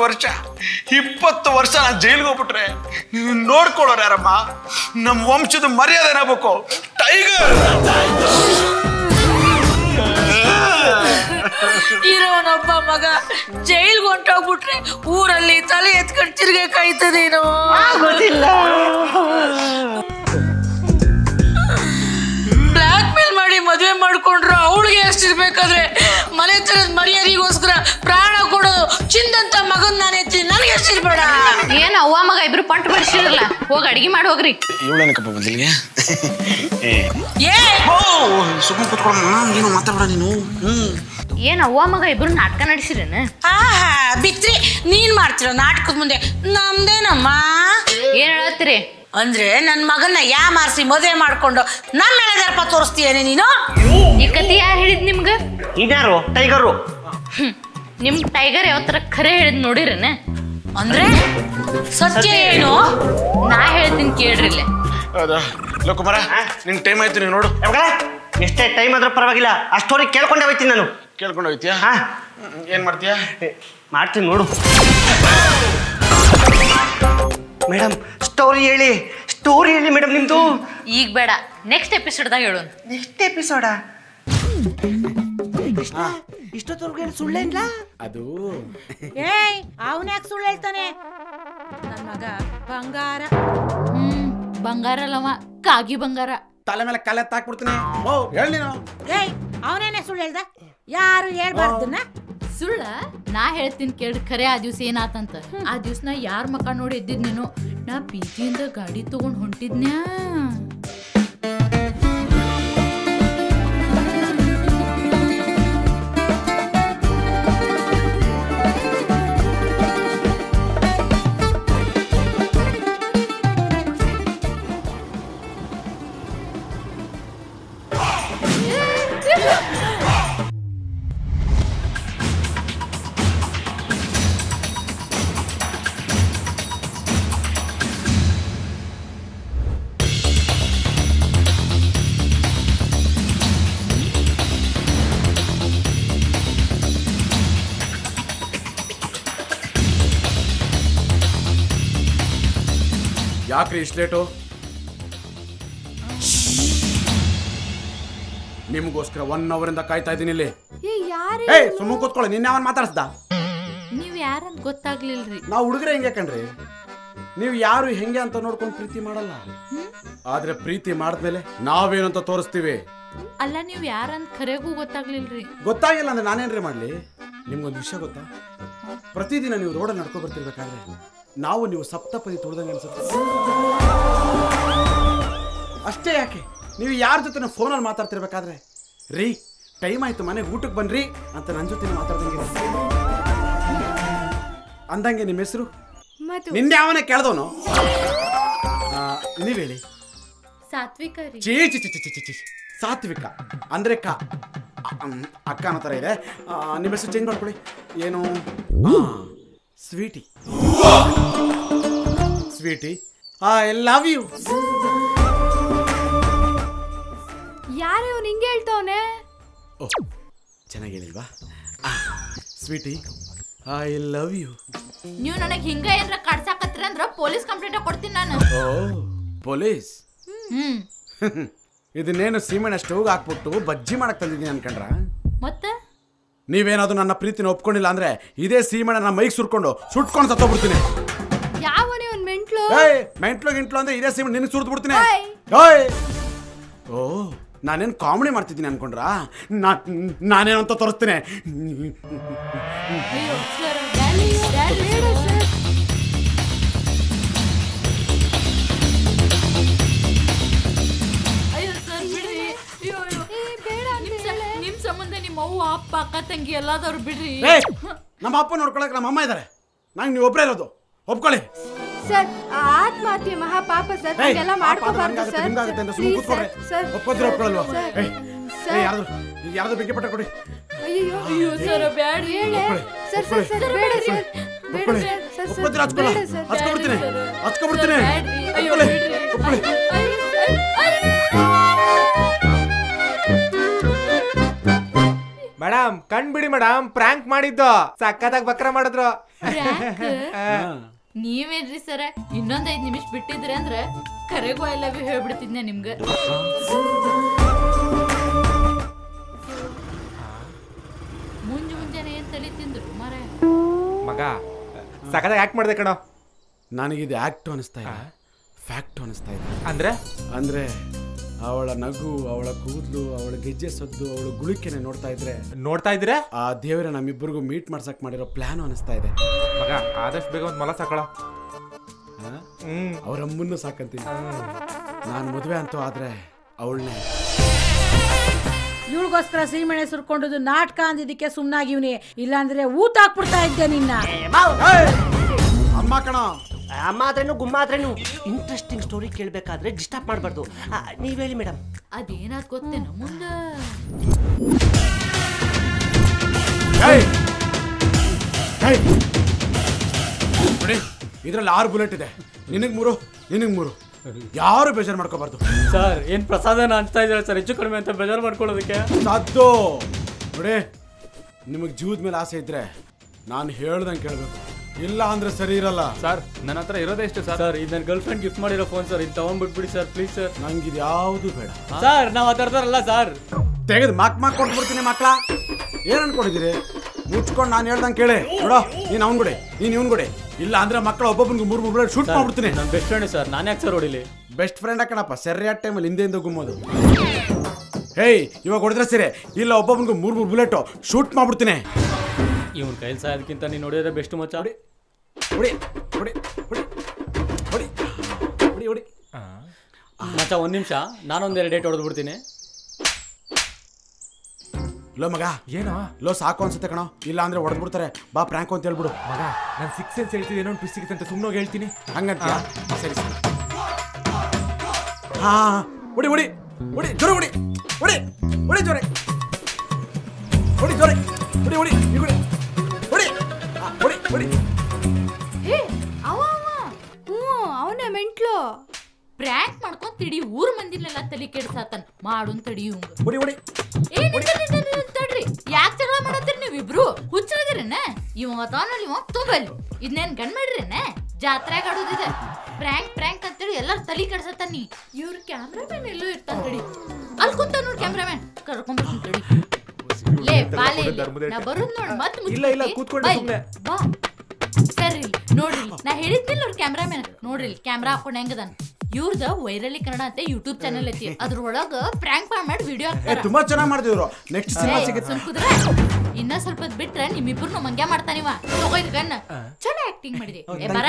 ವರ್ಷ ನಾನು ಜೈಲಿಗೆ ಹೋಗ್ಬಿಟ್ರೆ ನೋಡ್ಕೊಳ್ಳೋರು ಯಾರಮ್ಮ? ನಮ್ಮ ವಂಶದ ಮರ್ಯಾದೆ ಏನಾಗಬೇಕು? ಟೈಗರ್ ಇರೋನೊಬ್ಬ ಮಗ ಜೈಲ್ಗೆ ಹೊಂಟೋಗ್ಬಿಟ್ರೆ ಊರಲ್ಲಿ ತಲೆ ಎತ್ಕೊಂಡು ತಿರ್ಗಕ್ಕಾಯ್ತದೇನೋ ಗೊತ್ತಿಲ್ಲ. ಬ್ಲಾಕ್ ಮೇಲ್ ಮಾಡಿ ಮದುವೆ ಮಾಡ್ಕೊಂಡ್ರು ಅವಳಿಗೆ ಎಷ್ಟಿರ್ಬೇಕಾದ್ರೆ ಮನೆ ತರದ ಮರ್ಯಾದೆಗೋಸ್ಕರ ಪ್ರಾಣ ಕೊಡೋದು ಚಿಂದಂತ ಮಗನ್ ನಾನು ಎತ್ತಿ ನನಗೆ ಎಷ್ಟಿರ್ಬೇಡ. ಏನ್ ಅವ್ವ ಮಗ ಇಬ್ರು ಪಂಟ್ ಬಡಿಸಿರಲ್ಲ, ಹೋಗಿ ಅಡಿಗೆ ಮಾಡಿ ಹೋಗ್ರಿ. ಇವಳೇನಕ್ಕಪ್ಪ ಬಂದಿಲ್ಲಿಗೆ? ಏ ಸುಮ್ಮನೆ ಕುತ್ಕೊಳ್ಳೋಣ, ನೀನು ಮಾತಾಡ ನೀನು. ಏನ್ ಅವ್ವ ಮಗ ಇಬ್ರು ನಾಟಕ ನಡೆಸಿರೇನ? ಆಹಾ ಬಿತ್ರಿ, ನೀನ್ ಮಾಡ್ತಿರೋ ನಾಟಕದ ಮುಂದೆ ನಮ್ದೇನಮ್ಮ. ಏನ್ ಹೇಳತ್ತೀರಿ? ಅಂದ್ರೆ ನನ್ ಮಗನ್ನ ಮಾರಿಸಿ ಮದುವೆ ಮಾಡ್ಕೊಂಡು ನಮ್ಮ ಮೇಲೆ ದರ್ಪ ತೋರಿಸ್ತೀಯೇನೆ ನೀನು? ಈ ಕತಿ ಯಾರು ಹೇಳಿದ್ ನಿಮ್ಗ? ಇದ್ಯಾರು? ಟೈಗರು. ನಿಮ್ ಟೈಗರ್ ಯಾವತ್ತರ ಖರೆ ಹೇಳಿದ್ ನೋಡಿರೇನ? ಅಂದ್ರೆ ಸತ್ಯ ಏನು? ನಾ ಹೇಳ್ತೀನಿ ಕೇಳ್ರಿ ಇಲ್ಲೇ. ಹೌದಾ ಲೋಕುಮಾರ, ನಿಂಗೆ ಟೈಮ್ ಆಯ್ತು, ನೀವು ನೋಡು. ಎಷ್ಟೇ ಟೈಮ್ ಆದ್ರೂ ಪರವಾಗಿಲ್ಲ, ಅಷ್ಟೋರಿಗೆ ಕೇಳ್ಕೊಂಡೆ ಹೋಯ್ತೀನಿ ನಾನು. ಕೇಳ್ಕೊಂಡು ಹೋಗ್ತೀಯಾ? ಏನ್ ಮಾಡ್ತೀಯಾ? ಮಾಡ್ತೀನಿ ನೋಡು. ಮೇಡಮ್ ಸ್ಟೋರಿ ಹೇಳಿ ಮೇಡಮ್ ನಿಮ್ದು. ಈಗ ಬೇಡ, ನೆಕ್ಸ್ಟ್ ಎಪಿಸೋಡ್ದಾಗ ಹೇಳೋಣ. ನೆಕ್ಸ್ಟ್ ಎಪಿಸೋಡಾ? ಇಷ್ಟೊತ್ತವರೆಗೆ ಸುಳ್ಳೇನ್ಲ ಅದು? ಏಯ್ ಅವನ್ಯಾಕೆ ಸುಳ್ಳು ಹೇಳ್ತಾನೆ? ನನ್ನ ಮಗ ಬಂಗಾರ. ಬಂಗಾರ ಅಲ್ಲವ, ಕಾಗಿ ಬಂಗಾರ. ತಲೆ ಮೇಲೆ ಕಲೆ ತಾಕ್ಬಿಡ್ತೀನಿ. ಓ ಹೇಳಿ ನೀನು. ಏಯ್ ಅವನೇನೆ ಸುಳ್ಳು ಹೇಳ್ದ? ಯಾರು ಹೇಳ್ಬಾರ್ದನ್ನ? ಸುಳ್ಳ? ನಾ ಹೇಳ್ತೀನಿ ಕೇಳಿ. ಖರೆ ಆ ದಿವ್ಸ ಏನಾತಂತ. ಆ ದಿವ್ಸ ನಾ ಯಾರ ಮಕ್ಕ ನೋಡಿ ಎದ್ದಿದ್ ನೀನು? ನಾ ಪಿಜಿಯಿಂದ ಗಾಡಿ ತಗೊಂಡ್ ಹೊಂಟಿದ್ನ್ಯಾ. ಯಾಕ್ರಿ ಇಷ್ಟು ಲೇಟು? ನಿಮ್ಗೋಸ್ಕರ 1 ಅವರಿಂದ ಕಾಯ್ತಾ ಇದ್ದೀನಿ ಇಲ್ಲಿ. ಸುಮ್ಮನೆ ಕೂತ್ಕೊಳ್ಳಿ. ನಿನ್ನ ಅವನ್ ಮಾತಾಡ್ಸ್ದ? ನೀವ್ ಯಾರಂತ ಗೊತ್ತಾಗ್ಲಿಲ್ರಿ. ನಾವು ಹುಡುಗರೆ ಹೆಂಗೆ ಕಣ್ರಿ, ನೀವು ಯಾರು ಹೆಂಗೆ ಅಂತ ನೋಡ್ಕೊಂಡು ಪ್ರೀತಿ ಮಾಡಲ್ಲ. ಆದ್ರೆ ಪ್ರೀತಿ ಮಾಡಿದ್ಮೇಲೆ ನಾವೇನಂತ ತೋರಿಸ್ತೀವಿ. ಅಲ್ಲ, ನೀವ್ ಯಾರಂತ ಖರೆಗೂ ಗೊತ್ತಾಗ್ಲಿಲ್ರಿ. ಗೊತ್ತಾಗಿಲ್ಲ ಅಂದ್ರೆ ನಾನೇನ್ರಿ ಮಾಡ್ಲಿ? ನಿಮ್ಗೊಂದು ವಿಷಯ ಗೊತ್ತಾ? ಪ್ರತಿದಿನ ನೀವು ರೋಡಲ್ಲಿ ನಡ್ಕೊ ಬರ್ತಿರ್ಬೇಕಾದ್ರೆ ನೀವು ಸಪ್ತಪದಿ ತುಳಿದಂಗೆ ಅನ್ಸುತ್ತೆ. ಅಷ್ಟೇ ಯಾಕೆ, ನೀವು ಯಾರ ಜೊತೆ ಫೋನಲ್ಲಿ ಮಾತಾಡ್ತಿರ್ಬೇಕಾದ್ರೆ ರೀ ಟೈಮ್ ಆಯ್ತು ಮನೆಗೆ ಊಟಕ್ಕೆ ಬನ್ರಿ ಅಂತ ನನ್ನ ಜೊತೆ ಮಾತಾಡ್ದಂಗೆ ಅಂದಂಗೆ. ನಿಮ್ಮ ಹೆಸರು? ನಿನ್ನೆ ಯಾವನೇ ಕೇಳ್ದವನು? ನೀವ್ ಹೇಳಿ. ಸಾತ್ವಿಕ ರೀ. ಚೀ ಚಿ ಚಿ ಚಿ ಚಿ ಸಾತ್ವಿಕ ಅಂದ್ರೆ ಅಕ್ಕ ಅನ್ನೋ ಥರ ಇದೆ. ನಿಮ್ಮ ಹೆಸರು ಚೇಂಜ್ ಮಾಡ್ಕೊಳ್ಳಿ. ಏನು? Sweety. Sweety, I love you. ಯಾರು ಇವ್ನು ಹಿಂಗೆ ಹೇಳ್ತವನೆ? ಓ ಚೆನ್ನಾಗಿ ಹೇಳಿಲ್ವಾ? Sweety, I love you. ನೀವು ನನಗೆ ಹಿಂಗ ಏನ್ರ ಕಾಡ್ಸಾಕತ್ರಿ ಅಂದ್ರ ಪೊಲೀಸ್ ಕಂಪ್ಲೇಂಟ್ ಕೊಡ್ತೀನಿ ನಾನು. ಓ ಪೊಲೀಸ್? ಇದನ್ನೇನು ಸೀಮೆಣ್ಣ ಸ್ಟವ್ಗೆ ಹಾಕ್ಬಿಟ್ಟು ಬಜ್ಜಿ ಮಾಡಕ್ ತಂದಿದ್ದೀನಿ ಅನ್ಕೊಂಡ್ರ? ಮತ್ತೆ ನೀವೇನಾದ್ರು ನನ್ನ ಪ್ರೀತಿನ ಒಪ್ಕೊಂಡಿಲ್ಲ ಅಂದ್ರೆ ಇದೇ ಸೀಮೆಣ್ಣ ನನ್ನ ಮೈಗೆ ಸುಟ್ಕೊಂಡು ಸತ್ತೋಗ್ಬಿಡ್ತೀನಿ. ಯಾವ ನೀವು ಮೆಂಟ್ಲು? ಮೆಂಟ್ಲು ಗಿಂಟ್ಲು ಅಂದ್ರೆ ಇದೇ ಸೀಮೆಣ್ಣ ನಿನಗೆ ಸುರಿದು ಬಿಡ್ತೀನಿ. ಓ ನಾನೇನು ಕಾಮಿಡಿ ಮಾಡ್ತಿದ್ದೀನಿ ಅನ್ಕೊಂಡ್ರ? ನಾನೇನು ಅಂತ ತೋರಿಸ್ತೀನಿ. ನಿಮ್ ಸಂಬಂಧ ನಿಮ್ಮ ಅವ್ವ ಅಪ್ಪ ಅಕ್ಕ ತಂಗಿ ಎಲ್ಲಾದವ್ರು ಬಿಡ್ರಿ. ನಮ್ಮ ಅಪ್ಪ ನೋಡ್ಕೊಳಕ್ ನಮ್ಮ ಅಮ್ಮ ಇದಾರೆ, ನಂಗೆ ನೀವು ಒಬ್ಬರೇ ಇರೋದು, ಒಪ್ಕೊಳ್ಳಿ. ಸರ್ ಆತ್ಮಹತ್ಯೆ ಮಹಾಪಾಪ ಸರ್, ಎಲ್ಲ ಮಾಡ್ಕೋಬಾರ್ದು ಸರ್. ಒಪ್ಕೊಳ್ಲ್ವಾ? ಯಾರ್ದು ಬೆಂಕಿ ಪಟ್ಟ ಕೊಡಿ. ಅಯ್ಯೋ ಸರ್ ಬ್ಯಾಡ್ರಿ. ಸರ್ ಸರ್ ಸರ್ ಬೇಡ ಸರ್, ಬೇಡ ಸರ್ ಸರ್ ಸರ್ ಹಚ್ಕೊಬಿಡ್ತೀನಿ. ಮೇಡಮ್ ಕಂಡ್ಬಿಡಿ ಮೇಡಮ್, ಪ್ರ್ಯಾಂಕ್ ಮಾಡಿದ್ದು ಸಕ್ಕತ್ತಾಗಿ ಬಕ್ರ ಮಾಡಿದ್ರು. ನೀವೇನ್ರಿ ಸರ ಇನ್ನೊಂದ್ 5 ನಿಮಿಷ ಬಿಟ್ಟಿದ್ರಿ ಅಂದ್ರೆ ಕರೆಗೂ ಐ ಲವ್ ಯು ಹೇಳ್ಬಿಡ್ತಿದ್ನೆ ನಿಮ್ಗೆ. ಮುಂಜಾನೆ ಏನ್ ತಲೆ ತಿಂದ್ರು ಮರ ಮಗ ಸಕ್ಕತ್ತಾಗಿ ಆಕ್ಟ್ ಮಾಡ್ದೆ ಕಣೋ. ನನಗಿದು ಆಕ್ಟ್ ಅನಿಸ್ತಾ ಇಲ್ಲ, ಫ್ಯಾಕ್ಟ್ ಅನಿಸ್ತಾ ಇದೆ. ಅಂದ್ರೆ ಅವಳ ನಗು, ಅವಳ ಕೂದಲು, ಅವಳ ಗೆಜ್ಜೆ ಸದ್ದು, ಅವಳ ಗುಳಿಕೆನೆ ನೋಡ್ತಾ ಇದ್ರೆ ಆ ದೇವರ ನಮ್ಮಿಬ್ಬರಿಗೂ ಮೀಟ್ ಮಾಡ್ಸಕ್ ಮಾಡಿರೋ ಪ್ಲಾನ್ ಅನಿಸ್ತಾ ಇದೆ. ಮಗ ಆದಷ್ಟು ಬೇಗ ಒಂದು ಮೊಲ ಸಾಕಳ. ಅವರಮ್ಮನ್ನು ಸಾಕಂತೀನಿ. ನಾನು ಮದುವೆ ಅಂತೂ ಆದ್ರೆ ಅವಳನ್ನೇ. ಇವಳಿಗೋಸ್ಕರ ಸೀಮೆಣೆ ಸುರ್ಕೊಂಡದು ನಾಟಕ ಅಂದಿದ್ದಕ್ಕೆ ಸುಮ್ಮನಾಗಿವ್ನಿ, ಇಲ್ಲಾಂದ್ರೆ ಊಟ ಹಾಕ್ಬಿಡ್ತಾ ಇದ್ದೆ ನಿನ್ನ. ಅಮ್ಮ ಕಣ, ಅಮ್ಮ ಆದ್ರೇನು ಗುಮ್ಮ ಆದ್ರೇನು ಇಂಟ್ರೆಸ್ಟಿಂಗ್ ಸ್ಟೋರಿ ಕೇಳಬೇಕಾದ್ರೆ ಡಿಸ್ಟರ್ಬ್ ಮಾಡಬಾರ್ದು. ನೀವ್ ಹೇಳಿ ಮೇಡಮ್. ಅದೇನಾದ್ ಗೊತ್ತೇನು ಮುಂದ ಇದ್ರಲ್ಲಿ 6 ಬುಲೆಟ್ ಇದೆ. ನಿನಗ್ 3 ಯಾರು ಬೇಜಾರು ಮಾಡ್ಕೋಬಾರ್ದು. ಸರ್ ಏನ್ ಪ್ರಸಾದನ ಅನ್ಸ್ತಾ ಇದ್ದಾರೆ ಸರ್, ಹೆಚ್ಚು ಕಡಿಮೆ ಅಂತ ಬೇಜಾರು ಮಾಡ್ಕೊಳ್ಳೋದಕ್ಕೆ ಸಾಧ್ಯ ನೋಡಿ. ನಿಮಗ್ ಜೀವದ ಮೇಲೆ ಆಸೆ ಇದ್ರೆ ನಾನು ಹೇಳ್ದಂಗೆ ಕೇಳಬೇಕು, ಇಲ್ಲ ಅಂದ್ರೆ ಸರಿ ಇರಲ್ಲ. ಸರ್ ನನ್ನ ಹತ್ರ ಇರೋದೇ ಎಷ್ಟು ಸರ್? ಸರ್ ಇದು ನನ್ನ ಗರ್ಲ್ ಫ್ರೆಂಡ್ ಗಿಫ್ಟ್ ಮಾಡಿರೋ ಫೋನ್ ಸರ್, ಇದು ತಗೊಂಡ್ಬಿಟ್ಬಿಡಿ ಸರ್ ಪ್ಲೀಸ್ ಸರ್. ನಂಗೆ ಇದು ಯಾವುದು ಬೇಡ ಸರ್. ನಾವು ಅದರಲ್ಲ ಸರ್, ತೆಗೆದು ಮಾಕ್ ಕೊಟ್ಬಿಡ್ತೀನಿ. ಮಕ್ಕಳ ಏನ್ ಅನ್ಕೊಂಡಿದ್ದೀರಿ? ಮುಚ್ಕೊಂಡು ನಾನು ಹೇಳ್ದಂಗೆ ಕೇಳಿ. ನೋಡೋ, ನೀನು ಅವ್ನು ಕೊಡಿ, ನೀನು ಇವ್ನು ಕೊಡಿ, ಇಲ್ಲ ಅಂದ್ರೆ ಮಕ್ಕಳ ಒಬ್ಬೊಬ್ಬನಿಗೆ 3 ಬುಲೆಟ್ ಶೂಟ್ ಮಾಡ್ಬಿಡ್ತೀನಿ. ನನ್ನ ಬೆಸ್ಟ್ ಫ್ರೆಂಡ್ ಸರ್, ನಾನು ಯಾಕೆ ಸರ್ ಹೊಡಿಲಿ? ಬೆಸ್ಟ್ ಫ್ರೆಂಡ್ ಹಾಕಣಪ್ಪ, ಸರಿಯಾದ ಟೈಮಲ್ಲಿ ಹಿಂದೆಯಿಂದ ಗುಮ್ಮೋದು. ಹೇಯ್ ಇವಾಗ ಹೊಡೆದ್ರೆ ಸರಿ, ಇಲ್ಲ ಒಬ್ಬೊಬ್ಬನಿಗೆ 3 ಬುಲೆಟ್ ಶೂಟ್ ಮಾಡ್ಬಿಡ್ತೀನಿ. ಇವನ್ ಕೈಲಿ ಸಾಯೋದಕ್ಕಿಂತ ನೀನು ನೋಡಿದ್ರೆ ಬೆಸ್ಟ್ ಮಚ್ಚ. ಹೊಡಿ ಹೊಡಿ ಹೊಡಿ ಹೊಡಿ ಹೊಡಿ ಹೊಡಿ ಹೊಡಿ ಮಚ್ಚ. 1 ನಿಮಿಷ, ನಾನೊಂದೆರಡು ಡೇಟ್ ಹೊಡೆದು ಬಿಡ್ತೀನಿ. ಲೋ ಮಗ, ಏನೋ ಲೋ ಸಾಕು ಅನ್ಸುತ್ತೆ ಕಣೋ, ಇಲ್ಲ ಅಂದ್ರೆ ಹೊಡೆದ್ ಬಿಡ್ತಾರೆ. ಬಾ ಪ್ರ್ಯಾಂಕ್ ಅಂತ ಹೇಳ್ಬಿಡು. ಮಗ ನಾನು 6 ಸೆನ್ಸ್ ಹೇಳ್ತಿದ್ದೆ, ಏನೋ ಟ್ವಿಸ್ಟ್ ಸಿಗುತ್ತೆ ಅಂತ ಸುಮ್ಮನೆ ಹೇಳ್ತೀನಿ. ಹಂಗಂತ ಸರಿ ಸರಿ. ಹಾ ಹೊಡಿ ಹೊಡಿ ಹೊಡಿ ಜೋರ ಹೊಡಿ ಹೊಡಿ ಹೊಡಿ ಜೋರೆ ಹೊಡಿ ಜೋರೆ ಹೊಡಿ ಹೊಡಿ ಹೊಡಿ ಹೊಡಿ ಹೊಡಿ ಹೊಡಿ. ಅವನೇ ಮೆಂಟ್ಲು ಪ್ರ್ಯಾಂಕ್ ಮಾಡ್ಕೊಂಡ್ ತಿಡಿ ಊರ್ ಮಂದಿನೆಲ್ಲ ತಲೆ ಕೆಡ್ಸಾತನ್ ಮಾಡುನ್ ತಡಿ ಇವಂಗ. ಹೊಡಿ ಹೊಡಿ ತಡ್ರಿ, ಯಾಕೆ ಜಗಳ ಮಾಡತ್ತೀರಿ ನೀವಿಬ್ರು? ಹುಚ್ಚರದಿರೇನ? ಇವ ತಾನಲ್ಲಿ ಇವ ತುಂಬಲ್ಲಿ ಇದನ್ನೇನ್ ಗಂಡ್ ಮಾಡ್ರೇನ? ಜಾತ್ರೆಗೆ ಆಡೋದಿದೆ ಪ್ರ್ಯಾಂಕ್ ಅಂತೇಳಿ ಎಲ್ಲಾರು ತಲೆ ಕೆಡ್ಸತಾನಿ. ಇವ್ರ ಕ್ಯಾಮ್ರಾಮನ್ ಎಲ್ಲೋ ಇರ್ತಾನ ತಡಿ, ಅಲ್ಲಿ ಕುಂತ ನೋಡಿ ಕ್ಯಾಮ್ರಾಮನ್, ಕರ್ಕೊಂಡ್ಬರ್ತೀನಿ ತಡಿ. ಲೇ ಬಾಲೆ ನಾ ಬರುದ್ ನೋಡ್ ಮತ್ ಇಲ್ಲ ಇಲ್ಲ ಕೂತ್ಕೊಂಡು ಸುಮ್ಮನೆ ಬಾ. ಸರಿ ನೋಡ್ರಿ, ನಾ ಹೇಳಿದ್ನಿಲ್ಲ ಅವ್ರ ಕ್ಯಾಮ್ರಾಮನ್ ನೋಡ್ರಿ, ಕ್ಯಾಮ್ರಾ ಹಾಕೊಂಡ್ ಹೆಂಗದನ್. ಇವ್ರದ ವೈರಲಿ ಕನ್ನಡ ಅಂತ ಯೂಟ್ಯೂಬ್ ಚಾನೆಲ್ ಐತಿ, ಅದ್ರೊಳಗ ಪ್ರ್ಯಾಂಕ್ ಮಾಡಿ ವಿಡಿಯೋ ಹಾಕ್ತಾರ. ತುಂಬಾ ಚೆನ್ನಾಗಿ ಮಾಡ್ತಿದ್ರು. ನೆಕ್ಸ್ಟ್ ಸಿನಿಮಾ ಸಿಗುತ್ತೆ. ಸುಮ್ಕುದ್ರೆ ಇನ್ನ ಸ್ವಲ್ಪ ಬಿಟ್ರೆ ನಿಮ್ಮಿಬ್ರು ಮಂಗ್ಯ ಮಾಡ್ತಾನಿವ. ತಗೋಯ್ತು ಗನ್ನ, ಚೆನ್ನಾಗಿ ಆಕ್ಟಿಂಗ್ ಮಾಡಿದೆ. ಏ ಬರ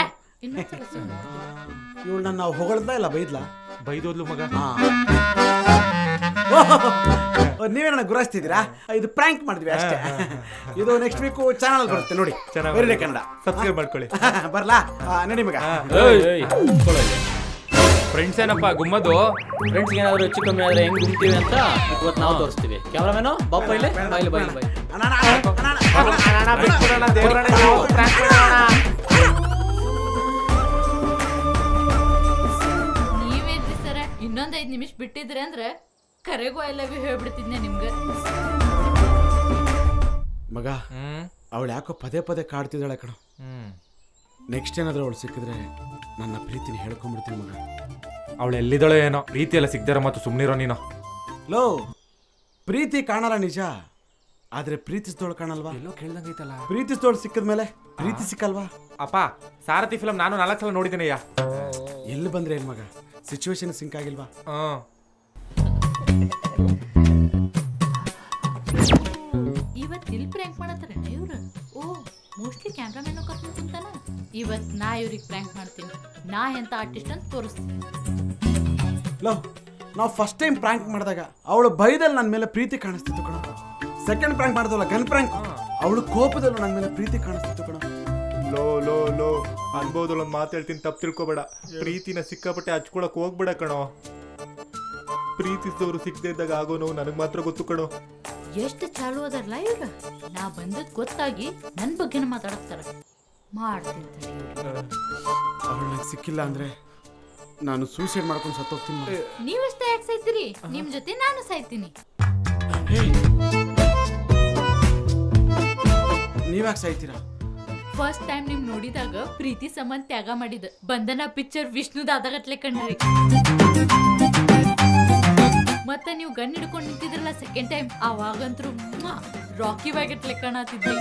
ಇವಳು ನಾವು ಹೊಗಳದ್ಲ ಇಲ್ಲ ಬೈದ್ಲಾ? ಬೈದೋದ್ಲು ಮಗ. ನೀವೇನ ಗುರಾಯಿಸ್ತಿದ್ದೀರಾ? ಇದು ಪ್ರ್ಯಾಂಕ್ ಮಾಡಿದ್ವಿ ಅಷ್ಟೇ. ಇದು ನೆಕ್ಸ್ಟ್ ವೀಕ್ ಚಾನಲ್ ಬರುತ್ತೆ ನೋಡಿ, ವೈರಲಿ ಕನ್ನಡ. ಸಬ್ಸ್ಕ್ರೈಬ್ ಮಾಡ್ಕೊಳ್ಳಿ. ಬರ್ಲಾ? ನಡಿ ಮಗ. ಫ್ರೆಂಡ್ಸ್ ಏನಪ್ಪ ಗುಮ್ಮದು? ಫ್ರೆಂಡ್ಸ್ ಏನಾದ್ರು ಹೆಚ್ಚು ಕಮ್ಮಿ ಆದ್ರೆ ಹೆಂಗ್ ಗುಮ್ತೀವಿ ಅಂತ ಇವತ್ತು ನಾವು ತೋರಿಸ್ತೀವಿ. ಕ್ಯಾಮ್ರಾಮೇನು ಬಾಪ ಇಲ್ಲಿ ಬಾಯಿಲಿ ಬಾಯಿಲಿ ಬಾಯಿ. ನೀವೇನ್ರಿ ಸರ ಇನ್ನೊಂದ್ 5 ನಿಮಿಷ ಬಿಟ್ಟಿದ್ರೆ ಅಂದ್ರೆ ಕರೆಗೂ ಐ ಲವ್ ಯು ಹೇಳ್ಬಿಡ್ತಿದ್ನೆ ನಿಮ್ಗೆ. ಮಗ ಅವಳು ಯಾಕೋ ಪದೇ ಪದೇ ಕಾಡ್ತಿದ್ದಾಳೆ ಕಣ. ನೆಕ್ಸ್ಟ್ ಏನಾದ್ರೂ ಅವಳು ಸಿಕ್ಕಿದ್ರೆ ನನ್ನ ಪ್ರೀತಿನ ಹೇಳ್ಕೊಂಡ್ಬಿಡ್ತೀನಿ ಮಗ. ಅವಳು ಎಲ್ಲಿದ್ದಾಳೋ ಏನೋ, ಪ್ರೀತಿ ಎಲ್ಲ ಸಿಗ್ದಾರ ಮತ್ತು ಸುಮ್ಮನಿರೋ ನೀನು. ಲೋ, ಪ್ರೀತಿ ಕಾಣಲ್ಲ ನಿಜ, ಆದ್ರೆ ಪ್ರೀತಿಸಿದವಳು ಕಾಣಲ್ವಾ? ಎಲ್ಲೋ ಕೇಳ್ದಂಗೈತಲ್ಲ. ಪ್ರೀತಿಸಿದವಳು ಸಿಕ್ಕಿದ್ಮೇಲೆ ಪ್ರೀತಿ ಸಿಕ್ಕಲ್ವಾ? ಅಪ್ಪ ಸಾರಥಿ ಫಿಲಮ್ ನಾನು 4 ಸಲ ನೋಡಿದ್ದೇನೆ. ಎಲ್ಲಿ ಬಂದ್ರೆ ಏನ್ ಮಗ, ಸಿಚುವೇಶನ್ ಸಿಂಕ್ ಆಗಿಲ್ವಾ? ಇವತ್ತು ಇಲ್ಲಿ ಪ್ರ್ಯಾಂಕ್ ಮಾಡತ್ತಾರೇನ ಇವ್ರು? ಓ ಮೋಸ್ಟ್ಲಿ ಕ್ಯಾಮ್ರಾಮನ್ ಕರ್ಕೊಂಡು ಕುಂತಾನ. ಇವತ್ತು ನಾ ಇವ್ರಿಗೆ ಪ್ರ್ಯಾಂಕ್ ಮಾಡ್ತೀನಿ, ನಾ ಎಂತ ಆರ್ಟಿಸ್ಟ್ ಅಂತ ತೋರಿಸ್ತೀನಿ. ಲೋ, ನಾವು ಫಸ್ಟ್ ಟೈಮ್ ಪ್ರ್ಯಾಂಕ್ ಮಾಡಿದಾಗ ಅವಳು ಭಯದಲ್ಲಿ ನನ್ನ ಮೇಲೆ ಪ್ರೀತಿ ಕಾಣಿಸ್ತಿತ್ತು ಕಣ. ಸೆಕೆಂಡ್ ಪ್ರ್ಯಾಂಕ್ ಮಾಡಿದವಲ್ಲ ಗನ್ ಪ್ರ್ಯಾಂಕ್, ಅವಳು ಕೋಪದಲ್ಲೂ ನನ್ನ ಮೇಲೆ ಪ್ರೀತಿ ಕಾಣಿಸ್ತಿತ್ತು ಕಣ. ಲೋ ಲೋ ಲೋ ಅನ್ಬೋದಲ್ಲ, ಒಂದು ಮಾತು ಹೇಳ್ತೀನಿ, ತಪ್ಪು ತಿಳ್ಕೊಬೇಡ. ಪ್ರೀತಿನ ಸಿಕ್ಕಾಪಟ್ಟೆ ಹಚ್ಕೊಳಕ್ ಹೋಗ್ಬೇಡ ಕಣೋ. ಪ್ರೀತಿಸಿದವರು ಸಿಕ್ಕದೇ ಇದ್ದಾಗ ಆಗೋ ನೋವು ನನಗೆ ಮಾತ್ರ ಗೊತ್ತು ಕಣೋ. ಎಷ್ಟು ಚಾಲು ಅದಲ್ಲ ಇವ್ರು, ನಾ ಬಂದದ್ ಗೊತ್ತಾಗಿ ನನ್ ಬಗ್ಗೆನ ಮಾತಾಡಕ್ತಾರ. ಮಾಡ್ತೀನಿ ಅವಳು ನಂಗೆ ಸಿಕ್ಕಿಲ್ಲ ಅಂದ್ರೆ ನಾನು ಸೂಸೈಡ್ ಮಾಡ್ಕೊಂಡು ಸತ್ತೋಗ್ತೀನಿ. ನೀವಷ್ಟೇ ಯಾಕೆ ಸಾಯ್ತೀರಿ? ನಿಮ್ ಜೊತೆ ನಾನು ಸಾಯ್ತೀನಿ. ನೀವ್ಯಾಕೆ ಸಾಯ್ತೀರಾ? ಫಸ್ಟ್ ಟೈಮ್ ನಿಮ್ ನೋಡಿದಾಗ ಪ್ರೀತಿ ಸಂಬಂಧ ತ್ಯಾಗ ಮಾಡಿದ ಬಂಧನ ಪಿಕ್ಚರ್ ವಿಷ್ಣುದ ಆದಾಗತ್ಲೆ ಕಂಡ್ರಿ. ಮತ್ತೆ ನೀವು ಗನ್ ಹಿಡ್ಕೊಂಡು ನಿಂತಿದ್ರಲ್ಲ ಸೆಕೆಂಡ್ ಟೈಮ್, ಅವಾಗಂತ್ರು ರಾಕಿ ಬ್ಯಾಗಟ್ಲೆ ಕಾಣತಿದ್ವಿ.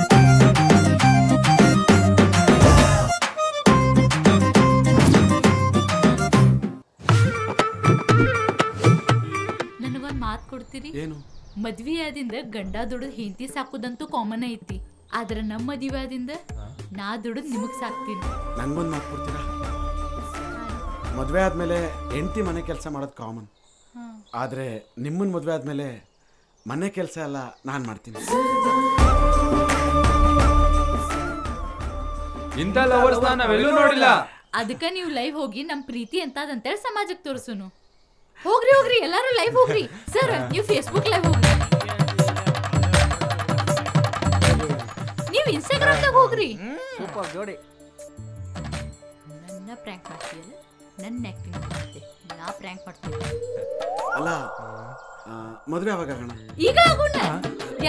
ನನಗೊಂದ್ ಮಾತು ಕೊಡ್ತೀರಿ? ಏನು? ಮದ್ವಿ ಆದಿಂದ ಗಂಡ ದುಡಿದ್ ಹೆಂಡತಿ ಸಾಕುದಂತೂ ಕಾಮನ್ ಐತಿ. ಆದ್ರೆ ನಮ್ಮ ಮದುವೆ ಆದಿಂದ ನಾ ದುಡಿದ್ ನಿಮಗ್ ಸಾಕ್ತೀನಿ. ನಂಗೊಂದು ಮಾತು ಕೊಡ್ತೀರಾ? ಮದುವೆ ಆದ್ಮೇಲೆ ಹೆಂಡತಿ ಮನೆ ಕೆಲಸ ಮಾಡೋದು ಕಾಮನ್, ಆದ್ರೆ ನಿಮ್ಮನ್ ಮದುವೆ ಆದ್ಮೇಲೆ ಮನೆ ಕೆಲಸ ಎಲ್ಲ ನಾನ್ ಮಾಡ್ತೀನಿ. ಇಂಥ ಲವರ್ಸ್ ನಾವೆಲ್ಲೂ ನೋಡಿಲ್ಲ. ಅದಕ್ಕೆ ನೀವು ಲೈವ್ ಹೋಗಿ ನಮ್ ಪ್ರೀತಿ ಅಂತೇಳಿ ಸಮಾಜಕ್ಕೆ ತೋರಿಸುನು. ಹೋಗ್ರಿ ಹೋಗ್ರಿ ಎಲ್ಲಾರು ಲೈವ್ ಹೋಗ್ರಿ. ಸರ್ ನೀವು ಫೇಸ್ಬುಕ್ ಲೈವ್ ಹೋಗ್ರಿ, ನೀವು ಇನ್ಸ್ಟಾಗ್ರಾಮ್ದಾಗ ಹೋಗ್ರಿ. ಸೂಪರ್ ಜೋಡಿ. ನನ್ನ ಪ್ರ್ಯಾಂಕ್ ಮಾಡ್ತೀಯಲ್ಲ, ನನ್ನ ಆಕ್ಟಿಂಗ್ ಮಾಡ್ತೆ, ನಾ ಪ್ರ್ಯಾಂಕ್ ಮಾಡ್ತೀನಿ. ಅಲ್ಲ ಮದುವೆ ಯಾವಾಗ ಆಗೋಣ? ಈಗ ಆಗೋಣ,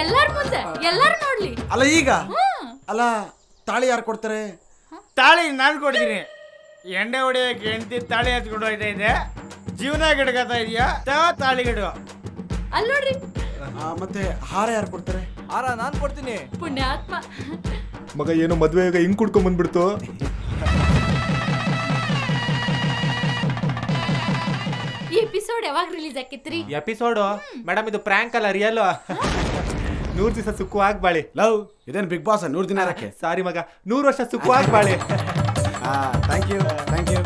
ಎಲ್ಲಾರ ಮುಂದೆ ಎಲ್ಲಾರು ನೋಡ್ಲಿ. ಅಲ್ಲ ಈಗ ಅಲ್ಲ, ತಾಳಿ ಯಾರು ಕೊಡ್ತಾರೆ? ತಾಳಿ ನಾನು ಕೊಡ್ತೀನಿ. ಎಂಡೆ ಹೊಡಿಯಕ್ಕೆ ಹೆಂಡತಿ ತಾಳಿ ಹಚ್ಕೊಂಡು ಹೋಯ್ತಾ ಇದೆ. ಜೀವನ ಗಿಡಗತ್ತಾ ಇದೆಯಾ? ತಾಳಿ ಗಿಡ ಅಲ್ಲಿ ನೋಡ್ರಿ. ಮತ್ತೆ ಹಾರ ಯಾರು ಕೊಡ್ತಾರೆ? ಹಾರ ನಾನು ಕೊಡ್ತೀನಿ. ಪುಣ್ಯಾತ್ಮ ಮಗ ಏನೋ ಮದ್ವೆಗ ಹಿಂಗ್ ಕುಡ್ಕೊಂಡ್ ಬಂದ್ಬಿಡ್ತು. ಈ ಎಪಿಸೋಡ್ ಯಾವಾಗ ರಿಲೀಸ್ ಆಕೈತ್ರಿ? ಎಪಿಸೋಡು ಮೇಡಮ್ ಇದು ಪ್ರ್ಯಾಂಕ್ ಅಲ್ಲ, ರಿಯಲ್. 100 ದಿವಸ ಸುಖವಾಗಿ ಬಾಳಿ. ಲವ್ ಇದೇನು ಬಿಗ್ ಬಾಸ್ 100 ದಿನ ಇರಕ್ಕೆ? ಸಾರಿ ಮಗ, 100 ವರ್ಷ ಸುಖವಾಗಿ ಬಾಳಿ. Thank you thank you.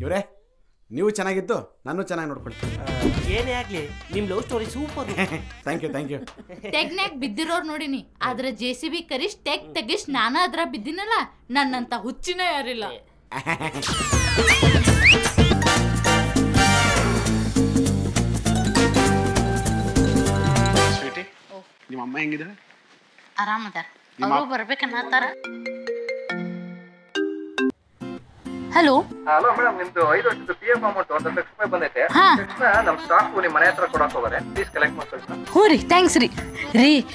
ಇವರೇ ನೀವು ಚೆನ್ನಾಗಿತ್ತು, ನಾನು ಚೆನ್ನಾಗಿ ನೋಡ್ಕೊಳ್ತೀನಿ. ಏನೇ ಆಗ್ಲಿ ನಿಮ್ love story super. Thank you thank you. ಟೆಗ್ನ್ಯಾಗ ಬಿದ್ದಿರೋರು ನೋಡಿನಿ, ಆದ್ರೆ JCB ಕರಿಶ್ ತೆಗಿಶ್ ನಾನ ಅದ್ರ ಬಿದ್ದಿನಲ್ಲ, ನನ್ನಂತ ಹುಚ್ಚಿನ ಯಾರಿಲ್ಲ. ಸ್ವೀಟಿ, ನಿಮ್ಮ ಅಮ್ಮ ಹೆಂಗಿದ್ದಾರೆ? ಆರಾಮದಾರ, ಅವರು ಬರ್ಬೇಕನ್ನತ್ತಾರ. ಹಲೋ ಹಲೋ ಮೇಡಮ್, ನಿಮ್ದು 5 ವರ್ಷದ PF ಅಮೌಂಟ್ 1 ಲಕ್ಷ ರೂಪಾಯಿ ಬಂದೈತೆ. ನಮ್ಮ ಸ್ಟಾಫ್ ನಿಮ್ಮ ಮನೆ ಹತ್ರ ಕೊಡಕ್ ಹೋಗೋರೆ, ಪ್ಲೀಸ್ ಕಲೆಕ್ಟ್ ಮಾಡ್ಕೊಳ್ಳಿ. ಹ್ಞೂ ರೀ, ಥ್ಯಾಂಕ್ಸ್ ರೀ.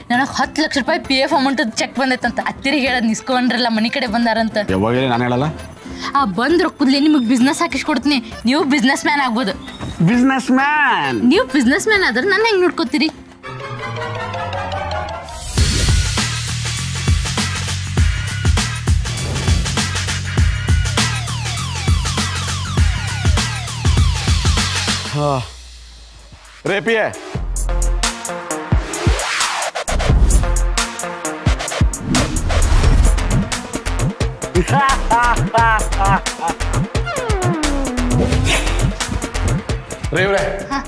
ನನಗೆ 10 ಲಕ್ಷ ರೂಪಾಯಿ PF ಅಮೌಂಟ್ ಚೆಕ್ ಬಂದೈತಂತ ಅತ್ತಿರಿಗೆ ಹೇಳೋದು ನಿಸ್ಕೊಂಡ್ರಲ್ಲ, ಮನೆ ಕಡೆ ಬಂದಾರಂತ. ಯಾವಾಗ ನಾನು ಹೇಳಲ್ಲ. ಬಂದ್ ರೊಕ್ಕದ್ಲಿ ನಿಮಗೆ ಬಿಸ್ನೆಸ್ ಹಾಕಿಸ್ಕೊಡ್ತೀನಿ. ನೀವು ಬಿಸ್ನೆಸ್ ಮ್ಯಾನ್ ಆಗ್ಬೋದು. Business man? ನೀವು ಬಿಸ್ನೆಸ್ ಮ್ಯಾನ್ ಆದ್ರೆ ನನ್ನ ಹೆಂಗ್ ನೋಡ್ಕೋತೀರಿ? ರೇಪಿಯೇ ರೇವ್ರೆ,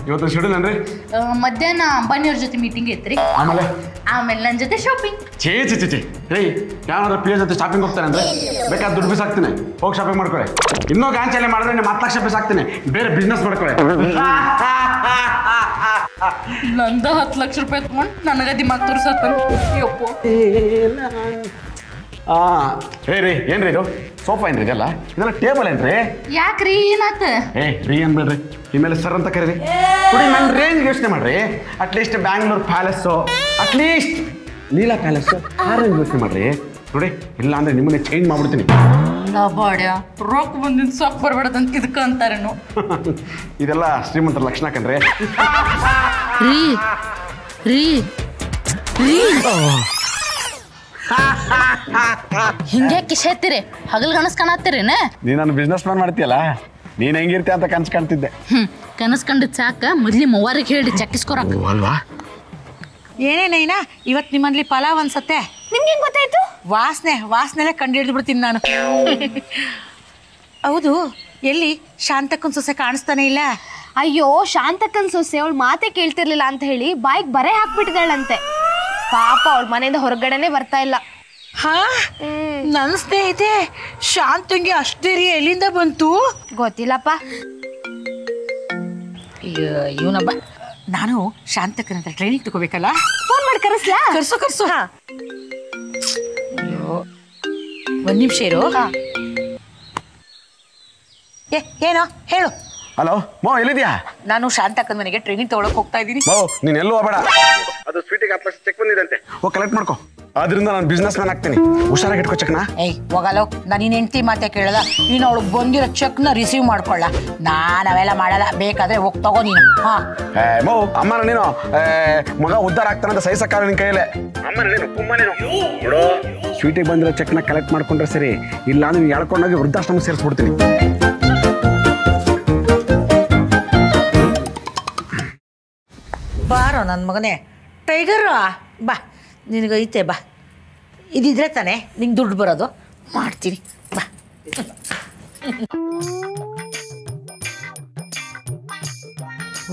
ಇವತ್ತು ಶೆಡ್ಯೂಲ್ ಏನ್ರಿ? ಮಧ್ಯಾಹ್ನ ಅಂಬಾನಿಯವ್ರ ಜೊತೆ ಮೀಟಿಂಗ್ ಐತ್ರಿ. ಆಮೇಲೆ ನನ್ನ ಜೊತೆ ಶಾಪಿಂಗ್. ಚೇ ರೀ, ಯಾವ್ದಾರ PA ಜೊತೆ ಶಾಪಿಂಗ್ ಹೋಗ್ತಾನೆ ಬೇಕಾದ್ರೆ ದುಡ್ಡು ಪೀಸ್ ಹಾಕ್ತೀನಿ, ಹೋಗಿ ಶಾಪಿಂಗ್ ಮಾಡ್ಕೊಳ್ಳಿ. ಇನ್ನೂ ಗಾಂಚಲೆ ಮಾಡಿದ್ರೆ ನಿಮ್ಮ 10 ಲಕ್ಷ ಪೀಸ್ ಹಾಕ್ತೀನಿ, ಬೇರೆ ಬಿಸ್ನೆಸ್ ಮಾಡ್ಕೊಳ್ಳಿ. ನಂದು 10 ಲಕ್ಷ ರೂಪಾಯಿ ತಗೊಂಡು ನನಗೆ ದಿಮಾಗ್ ತೋರಿಸತ್ತ. ರೀ ಏನ್ರಿ ಇದು? ಸೋಫಾ ಏನ್ರಿ ಇದೆಲ್ಲ? ಇದೆಲ್ಲ ಟೇಬಲ್ ಏನ್ರಿ? ಯಾಕ್ರಿ ಏನಾತ? ರೀ ಅನ್ಬೇಡ್ರಿ, ಇನ್ಮೇಲೆ ಸರ್ ಅಂತ ಕರೀರಿ. ನೋಡಿ ನನ್ನ ರೇಂಜ್ ಯೋಚನೆ ಮಾಡ್ರಿ. At least Bangalore palace, at least Leela palace, ಆ ರೇಂಜ್ ಯೋಚನೆ ಮಾಡ್ರಿ. ನೋಡಿ, ಇಲ್ಲ ಅಂದ್ರೆ ನಿಮ್ಮನ್ನೇ ಚೇಂಜ್ ಮಾಡ್ಬಿಡ್ತೀನಿ. ಬಾಡ್ಯ ರೊಕ್ಕ ಬಂದಿದ್ದು ಸಾಕು ಬರ್ಬೇಡದಂತ ಇದಕ್ಕ ಅಂತಾರೇನು? ಇದೆಲ್ಲ ಶ್ರೀಮಂತರ ಲಕ್ಷಣ ಕಣ್ರಿ. ರೀ ರೀ ರೀ ಹಿಂಗೆ ಕಿಶೇತೀರಿ, ಹಗಲ್ ಗಣಸ್ ಕಾಣತ್ತೀರೇನ? ನೀ ನಾನು ಬಿಸ್ನೆಸ್ ಮ್ಯಾನ್ ಮಾಡ್ತೀಯಲ್ಲ, ನೀನ್ ಹೆಂಗಿರ್ತೀಯ ಅಂತ ಕನ್ಸ್ ಕಾಣ್ತಿದ್ದೆ. ಕನಸ್ ಕಂಡಿದ್ ಸಾಕ, ಮೊದ್ಲಿ ಮೂವಾರಿಗೆ ಹೇಳಿ ಚಕ್ಕಿಸ್ಕೊರಕ್ ಅಲ್ವಾ? ಏನೇನೈನಾ ಇವತ್ತು ನಿಮ್ಮಲ್ಲಿ ಪಲಾವ್ ಅನ್ಸತ್ತೆ. ನಿಮ್ಗೆ ಹೆಂಗ್ ಗೊತ್ತಾಯ್ತು? ವಾಸನೆಲೆ ಕಂಡು ಹಿಡಿದು ಬಿಡ್ತೀನಿ ನಾನು. ಹೌದು, ಎಲ್ಲಿ ಶಾಂತಕ್ಕನ್ ಸೊಸೆ ಕಾಣಿಸ್ತಾನೆ ಇಲ್ಲ? ಅಯ್ಯೋ, ಶಾಂತಕ್ಕನ್ ಸೊಸೆ ಅವಳು ಮಾತೆ ಕೇಳ್ತಿರ್ಲಿಲ್ಲ ಅಂತ ಹೇಳಿ ಬಾಯಿಗೆ ಬರೆ ಹಾಕ್ಬಿಟ್ಟಿದ್ದಾಳಂತೆ. ಪಾಪ ಅವಳ ಮನೆಯಿಂದ ಹೊರಗಡೆನೆ ಬರ್ತಾ ಇಲ್ಲ. ನನ್ನ ಸ್ನೇಹಿತೆ ಶಾಂತಂಗೆ ಅಷ್ಟೇರಿ ಎಲ್ಲಿಂದ ಬಂತು ಗೊತ್ತಿಲ್ಲಪ್ಪ. ಇವನಬ್ಬ, ನಾನು ಶಾಂತಕ್ಕನಂತ ಟ್ರೈನಿಂಗ್ ತಗೋಬೇಕಲ್ಲ. ಫೋನ್ ಮಾಡಿ ಕರೆಸ್ಲಾ? ಕರ್ಸು. ಅಯ್ಯೋ, 1 ನಿಮಿಷ ಇರು. ಏನೋ ಹೇಳು. ಹಲೋ ಮೋ, ಎಲ್ಲಿದ್ಯಾ? ನಾನು ಶಾಂತಕ್ಕನ ಮನೆಗೆ ಟ್ರೈನಿಂಗ್ ತಗೊಳಕ್ ಹೋಗ್ತಾ ಇದ್ದೀನಿ. ನೀನ್ ಎಲ್ಲೂ ಹೋಗ್ಬೇಡ. ಅದು ಅದು ಸ್ವೀಟಿಗೆ 10 ಲಕ್ಷ ಚೆಕ್ ಬಂದಿದಂತೆ. ಹೋಗಿ ಕಲೆಕ್ಟ್ ಮಾಡ್ಕೊ. ಅದರಿಂದ ನಾನು ಬಿಸ್ನೆಸ್ ಮ್ಯಾನ್ ಆಗ್ತೀನಿ. ಹುಷಾರಾಗಿ ಇಟ್ಕೋ ಚೆಕ್ನ. ಏಯ್ ಹೋಗಲ್ಲ, ನಾನು ನಿನ್ನ ಹೆಂಡತಿ ಮಾತೆ ಕೇಳಲ್ಲ. ನೀನು ಅವಳಿಗೆ ಬಂದಿರೋ ಚೆಕ್ನ ರಿಸೀವ್ ಮಾಡ್ಕೊಳ್ಳ. ನಾನು ಅವೆಲ್ಲ ಮಾಡಲ್ಲ, ಬೇಕಾದ್ರೆ ಹೋಗಿ ತಗೋ ನೀನು. ಮೋ ಅಮ್ಮನ ನೀನು ಮಗ ಉದ್ಧಾರ ಆಗ್ತಾನಂತ ಸಹಿಸಕ್ಕಾಗ ನಿನ್ ಕೈಯಲ್ಲೇ. ಅಮ್ಮನ ನೀನು ಕುಮ್ಮನೇನು ನೋಡು, ಸ್ವೀಟಿಗೆ ಬಂದಿರೋ ಚೆಕ್ನ ಕಲೆಕ್ಟ್ ಮಾಡ್ಕೊಂಡ್ರೆ ಸರಿ, ಇಲ್ಲ ನೀವು ಎಳ್ಕೊಂಡೋಗಿ ವೃದ್ಧಾಶ್ರಮ ಸೇರಿಸ್ಬಿಡ್ತೀನಿ. ಬಾರೋ ನನ್ನ ಮಗನೇ ಟೈಗರು, ಬಾ ನಿನಗೈತೆ ಬಾ. ಇದಿದ್ರೆ ತಾನೇ ನಿಂಗೆ ದುಡ್ಡು ಬರೋದು. ಮಾಡ್ತೀನಿ ಬಾ.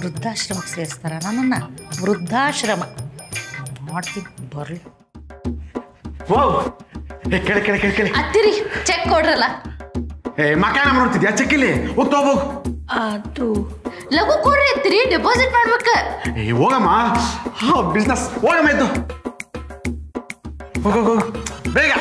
ವೃದ್ಧಾಶ್ರಮಕ್ಕೆ ಸೇರಿಸ್ತಾರ ನನ್ನನ್ನು? ವೃದ್ಧಾಶ್ರಮ ಮಾಡ್ತೀನಿ, ಬರಲಿ. ಕೇಳಿ ಕೇಳಿ ಕೇಳಿ ಕೇಳಿ. ಅತ್ತಿರಿ ಚೆಕ್ ಕೊಡ್ರಲ್ಲ. ಮಕ್ಕಳ ನೋಡ್ತಿದ್ಯಾ? ಚೆಕ್ ಇಲ್ಲಿ ಹೋಗ್ತಾ ಹೋಗು. ಅದು ಲಘು ಕೊಡ್ರಿ ಅತ್ತಿರಿ, ಡೆಪಾಸಿಟ್ ಮಾಡ್ಬೇಕ. ಹೋಗಮ್ಮ, ಬಿಸ್ನೆಸ್ ಹೋಗಮ್ಮ ಇದ್ದು. ಹೋಗು ಬೇಗ.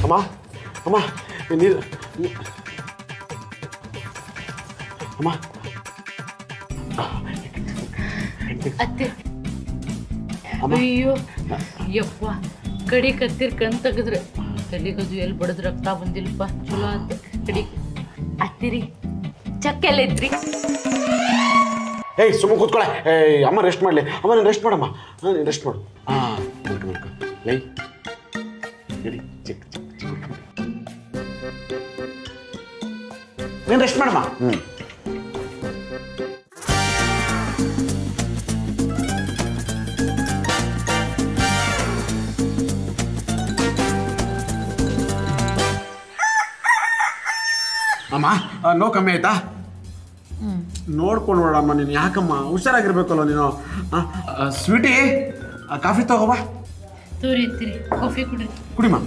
ಅಮ್ಮ ಅಮ್ಮ ನೀರು ಅಮ್ಮ. ಅತ್ತೆ ಅಯ್ಯೋ ಯಪ್ಪ, ಕಡಿ ಕತ್ತಿರ್ ಕಣ್ ತೆಗೆದ್ರೆ ತಲೆಗದು ಎಲ್ಲಿ ಬಡದ್ ರಕ್ತ ಬಂದಿಲ್ಲಪ್ಪ. ಚಲೋ ಆತ ಕಡಿ. ಅತ್ತಿರಿ ಚಕ್ ಎಲ್ಲ ಇದ್ರಿ? ಏಯ್ ಸುಮ್ಮ ಕೂತ್ಕೊಳೆ. ಅಮ್ಮ ರೆಸ್ಟ್ ಮಾಡಲಿ. ಅಮ್ಮ ನೀನು ರೆಸ್ಟ್ ಮಾಡಮ್ಮ. ನೀನು ರೆಸ್ಟ್ ಮಾಡು. ಲೈ ಚೆಕ್ ನೀನು ರೆಸ್ಟ್ ಮಾಡಮ್ಮ. ಅಮ್ಮ ನೋ ಕಮ್ಮಿ ಆಯ್ತಾ? ನೋಡ್ಕೊಂಡು ನೋಡಮ್ಮ ನೀನು. ಯಾಕಮ್ಮ ಹುಷಾರಾಗಿರ್ಬೇಕಲ್ಲ ನೀನು. ಸ್ವೀಟಿ ಕಾಫಿ ತಗೋಬಾ. ತೋರಿ ಅತ್ತಿರಿ ಕಾಫಿ ಕುಡ್ರಿ. ಕುಡಿಮ್ಮ.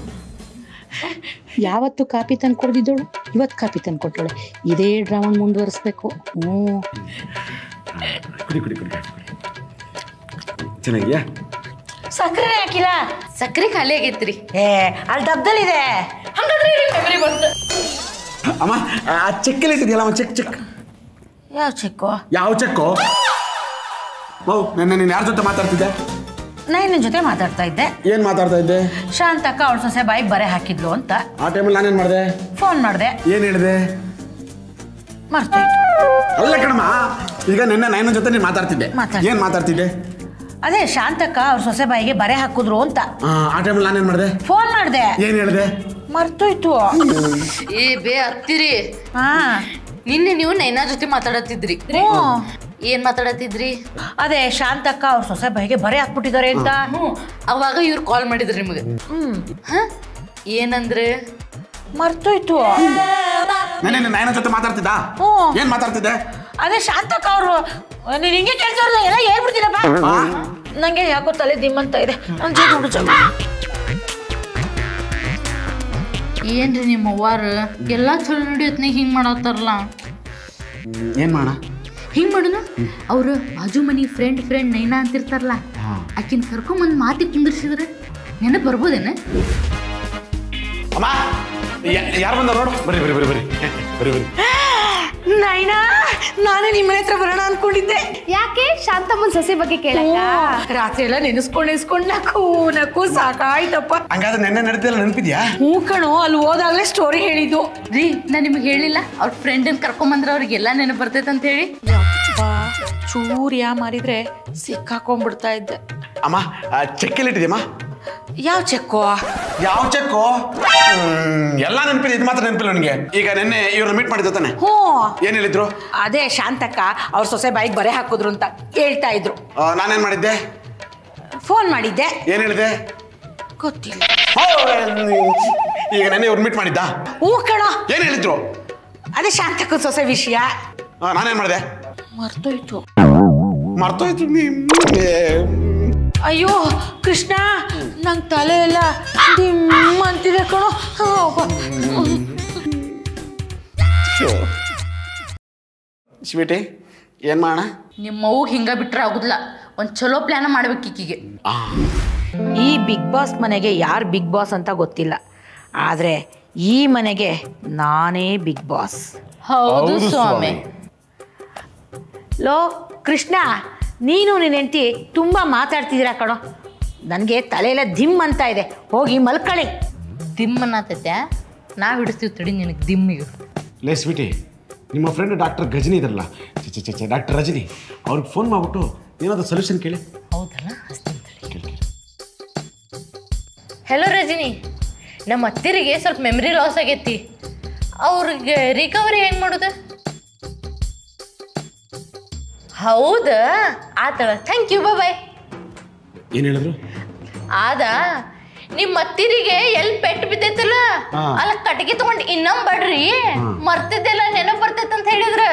ಯಾವತ್ತು ಕಾಪಿ ತಂದು ಕೊಡ್ದಿದ್ದೋಳು, ಇವತ್ತು ಕಾಪಿ ತಂದು ಕೊಟ್ಟೋಳೆ. ಇದೇ ಡ್ರಾಮನ್ ಮುಂದುವರಿಸ್ಬೇಕು. ಕುಡಿ ಕುಡಿ ಕುಡಿ. ಚೆನ್ನಾಗಿಯಾ? ಸಕ್ಕರೆ ಹಾಕಿಲ್ಲ. ಸಕ್ಕರೆ ಖಾಲಿ ಆಗೈತ್ರಿ. ಅಲ್ಲಿ ಡಬ್ಬದಲ್ಲಿದೆ. ಹಂಗಾದ್ರೆ ಮೆಮರಿ ಬಂತು. ಅಮ್ಮ ಆ ಚೆಕ್ಕಲ್ಲಿ ಇಟ್ಟಿದೆಯಲ್ಲ ಅಮ್ಮ, ಚೆಕ್ ಚೆಕ್. ಯಾವ ಚೆಕ್ಕು? ಯಾವ ಚೆಕ್ಕು? ನೆನ್ನೆ ನೀನು ಯಾರ ಜೊತೆ ಮಾತಾಡ್ತಿದ್ದೆ? ನಾನು ನಿನ್ನ ಜೊತೆ ಮಾತಾಡ್ತಾ ಇದ್ದೆ. ಏನು ಮಾತಾಡ್ತಾ ಇದ್ದೆ? ಶಾಂತಕ್ಕ ಅವಳ ಸೊಸೆ ಬಾಯಿಗೆ ಬರೆ ಹಾಕಿದ್ಲು ಅಂತ. ಆ ಟೈಮಲ್ಲಿ ನಾನೇನು ಮಾಡಿದೆ? ಫೋನ್ ಮಾಡಿದೆ. ಏನು ಹೇಳಿದೆ? ಮರ್ತೋಯ್ತು. ಅಲ್ಲ ಕಣಮ್ಮ, ಈಗ ನಿನ್ನೆ ನನ್ನ ಜೊತೆ ನೀನು ಮಾತಾಡ್ತಿದ್ದೆ. ಏನು ಮಾತಾಡ್ತಿದ್ದೆ? ಅದೇ ಶಾಂತಕ್ಕ ಅವ್ರ ಸೊಸೆ ಬಾಯಿಗೆ ಬರೆ ಹಾಕಿದ್ರು ಅಂತ. ಆ ಟೈಮಲ್ಲಿ ನಾನೇನು ಮಾಡಿದೆ? ಫೋನ್ ಮಾಡಿದೆ. ಏನು ಹೇಳಿದೆ? ಮರ್ತೋಯ್ತು. ಏ ಬೇ ಅತ್ತಿರಿ, ನಿನ್ನೆ ನೀವು ನೈನಾ ಜೊತೆ ಮಾತಾಡತ್ತಿದ್ರಿ. ಏನ್ ಮಾತಾಡತ್ತಿದ್ರಿ? ಅದೇ ಶಾಂತಕ್ಕ ಅವ್ರ ಸೊಸೆ ಬಾಯಿಗೆ ಬರೆ ಹಾಕ್ಬಿಟ್ಟಿದ್ದಾರೆ ಅಂತ. ಅವಾಗ ಇವ್ರು ಕಾಲ್ ಮಾಡಿದ್ರಿ ನಿಮಗೆ. ಏನಂದ್ರೆ? ಮರ್ತೋಯ್ತು. ನೈನ ಜೊತೆ ಮಾತಾಡ್ತಿದ್ದ? ಏನ್ ಮಾತಾಡ್ತಿದ್ದೆ? ಅದೇ ಶಾಂತಕ್ಕ ಅವರು ನೀನ್ ಹಿಂಗೆ ಕೇಳ್ತಾರಲ್ಲ, ಎಲ್ಲ ಹೇಳ್ಬಿಡ್ತೀನಪ್ಪ. ನಂಗೆ ಯಾಕೋ ತಲೆ ದಿಮ್ಮಂತ ಇದೆ. ಏನ್ರಿ ನಿಮ್ಮ ಅವ್ವಾರ ಎಲ್ಲಾ ಚಲೋ ನಡೆಯತ್ನ ಹಿಂಗ್ ಮಾಡತ್ತಾರಲ್ಲ? ಏನ್ ಮಾಡ? ಹಿಂಗ್ ಮಾಡೋಣ. ಅವ್ರು ಬಾಜು ಮನಿ ಫ್ರೆಂಡ್ ನೈನಾ ಅಂತಿರ್ತಾರಲ್ಲ, ಆಕಿನ ಕರ್ಕೊಂಬಂದ್ ಮಾತಿ ಕುಂದಿರ್ಸಿದ್ರೆ ನೆನಪು ಬರ್ಬೋದೇನ? ಅಮ್ಮ ಯಾರು ಬಂದ ನೋಡು. ಬರ್ರಿ ಬರ್ರಿ ಬರ್ರಿ ಬರ್ರಿ ಬರ್ರಿ ಬರ್ರಿ. ನೈನಾ, ನಾನು ನಿಮ್ಮನೆ ಹತ್ರ ಬರೋಣ ಅನ್ಕೊಂಡಿದ್ದೆ. ಯಾಕೆ? ಶಾಂತಮ್ಮನ ಸೊಸೆ ಬಗ್ಗೆ ಕೇಳಕ್ಕ? ರಾತ್ರಿ ಎಲ್ಲ ನೆನೆಸ್ಕೊಂಡು ನಕ್ಕು ಸಾಕಾಯ್ತಪ್ಪ. ಹಂಗಾದ್ರೆ ನೆನ್ನೆ ನಡೆದಿಲ್ಲ, ನೆನಪಿದ್ಯಾ? ಹೂ ಕಣೋ, ಅಲ್ಲಿ ಹೋದಾಗ್ಲೇ ಸ್ಟೋರಿ ಹೇಳಿದ್ದು. ರೀ ನಾ ನಿಮ್ಗೆ ಹೇಳಿಲ್ಲ ಅವ್ರ ಫ್ರೆಂಡನ್ ಕರ್ಕೊಂಬಂದ್ರ ಅವ್ರಿಗೆಲ್ಲ ನೆನಪು ಬರ್ತೈತೆ ಅಂತ ಹೇಳಿ? ಚೂರ್ಯ ಮಾರಿದ್ರೆ ಸಿಕ್ಕಾಕೊಂಡ್ಬಿಡ್ತಾ ಇದ್ದೆ. ಅಮ್ಮ ಚೆಕ್ಕಲ್ಲಿ ಇಟ್ಟಿದ್ಯಮ್ಮ? ಯಾವ ಚೆಕ್ಕು? ಯಾವ ಚೆಕ್ಕು? ಎಲ್ಲ ನೆನಪಿದೆ, ಇದು ಮಾತ್ರ ನೆನಪಿಲ್ಲ ನನಗೆ. ಈಗ ನೆನ್ನೆ ಇವ್ರನ್ನ ಮೀಟ್ ಮಾಡಿದ್ದೆ ತಾನೆ? ಹ್ಞೂ. ಏನ್ ಹೇಳಿದ್ರು? ಅದೇ ಶಾಂತಕ್ಕ ಅವ್ರ ಸೊಸೆ ಬಾಯಿಗೆ ಬರೆ ಹಾಕಿದ್ರು ಅಂತ ಹೇಳ್ತಾ ಇದ್ರು. ನಾನೇನ್ ಮಾಡಿದ್ದೆ? ಫೋನ್ ಮಾಡಿದ್ದೆ. ಏನ್ ಹೇಳಿದೆ? ಗೊತ್ತಿಲ್ಲ. ಈಗ ನೆನ್ನೆ ಇವ್ರು ಮೀಟ್ ಮಾಡಿದ್ದ? ಹೂ ಕಣ. ಏನ್ ಹೇಳಿದ್ರು? ಅದೇ ಶಾಂತಕ್ಕ ಸೊಸೆ ವಿಷಯ. ನಾನೇನ್ ಮಾಡಿದೆ? ಮರ್ತೋಯ್ತು. ಮರ್ತೋಯ್ತು. ಅಯ್ಯೋ ಕೃಷ್ಣ, ನಂಗೆ ತಲೆ ಎಲ್ಲ ದಿಮ್ಮ ಅಂತಿದೆ ಕಣೋ. ಸ್ವೀಟಿ ಏನ್ ಮಾಡೋಣ? ನಿಮ್ಮವ್ಗೆ ಹಿಂಗ ಬಿಟ್ರೆ ಆಗುದಿಲ್ಲ. ಒಂದು ಚಲೋ ಪ್ಲಾನ್ ಮಾಡ್ಬೇಕು ಈಕಿಗೆ. ಈ ಬಿಗ್ ಬಾಸ್ ಮನೆಗೆ ಯಾರು ಬಿಗ್ ಬಾಸ್ ಅಂತ ಗೊತ್ತಿಲ್ಲ, ಆದರೆ ಈ ಮನೆಗೆ ನಾನೇ ಬಿಗ್ ಬಾಸ್. ಹೌದು ಸ್ವಾಮಿ. ಲೋ ಕೃಷ್ಣ, ನೀನು ನಿನ್ನ ಹೆಂಡತಿ ತುಂಬ ಮಾತಾಡ್ತಿದ್ದೀರಾ ಕಣೋ. ನನಗೆ ತಲೆಯೆಲ್ಲ ದಿಮ್ ಅಂತ ಇದೆ, ಹೋಗಿ ಮಲ್ಕೊಳ್ಳಿ. ದಿಮ್ ಅನ್ನತೈತೆ, ನಾವು ಹಿಡಿಸ್ತೀವಿ ತಡಿ ನಿನಗೆ ದಿಮ್ಮಿಗೆ. ಲೇ ಸ್ವೀಟಿ, ನಿಮ್ಮ ಫ್ರೆಂಡ್ ಡಾಕ್ಟರ್ ಗಜನಿ ಇದ್ರಲ್ಲ, ಡಾಕ್ಟರ್ ರಜನಿ, ಅವ್ರಿಗೆ ಫೋನ್ ಮಾಡಿಬಿಟ್ಟು ಏನಾದರೂ ಸೊಲ್ಯೂಷನ್ ಕೇಳಿ. ಹೌದಲ್ಲ, ಹೆಲೋ ರಜನಿ, ನಮ್ಮ ಅತ್ತಿರಿಗೆ ಸ್ವಲ್ಪ ಮೆಮ್ರಿ ಲಾಸ್ ಆಗೈತಿ, ಅವ್ರಿಗೆ ರಿಕವರಿ ಹೆಂಗೆ ಮಾಡೋದು? ಹೌದಾ, ಆತಳ, ಥ್ಯಾಂಕ್ ಯು, ಬಾಯ್. ಏನು ಹೇಳಿದ್ರು? ಆದ ನಿಮ್ಮ ಅತ್ತಿರಿಗೆ ಎಲ್ಲಿ ಪೆಟ್ಟು ಬಿದ್ದೈತಲ್ಲ, ಅಲ್ಲ ಕಟ್ಟಿಗೆ ತಗೊಂಡು ಇನ್ನೊಂಬಡ್ರಿ ಮರ್ತಿದ್ದೆಲ್ಲ ನೆನಪು ಬರ್ತೈತೆ ಅಂತ ಹೇಳಿದ್ರ.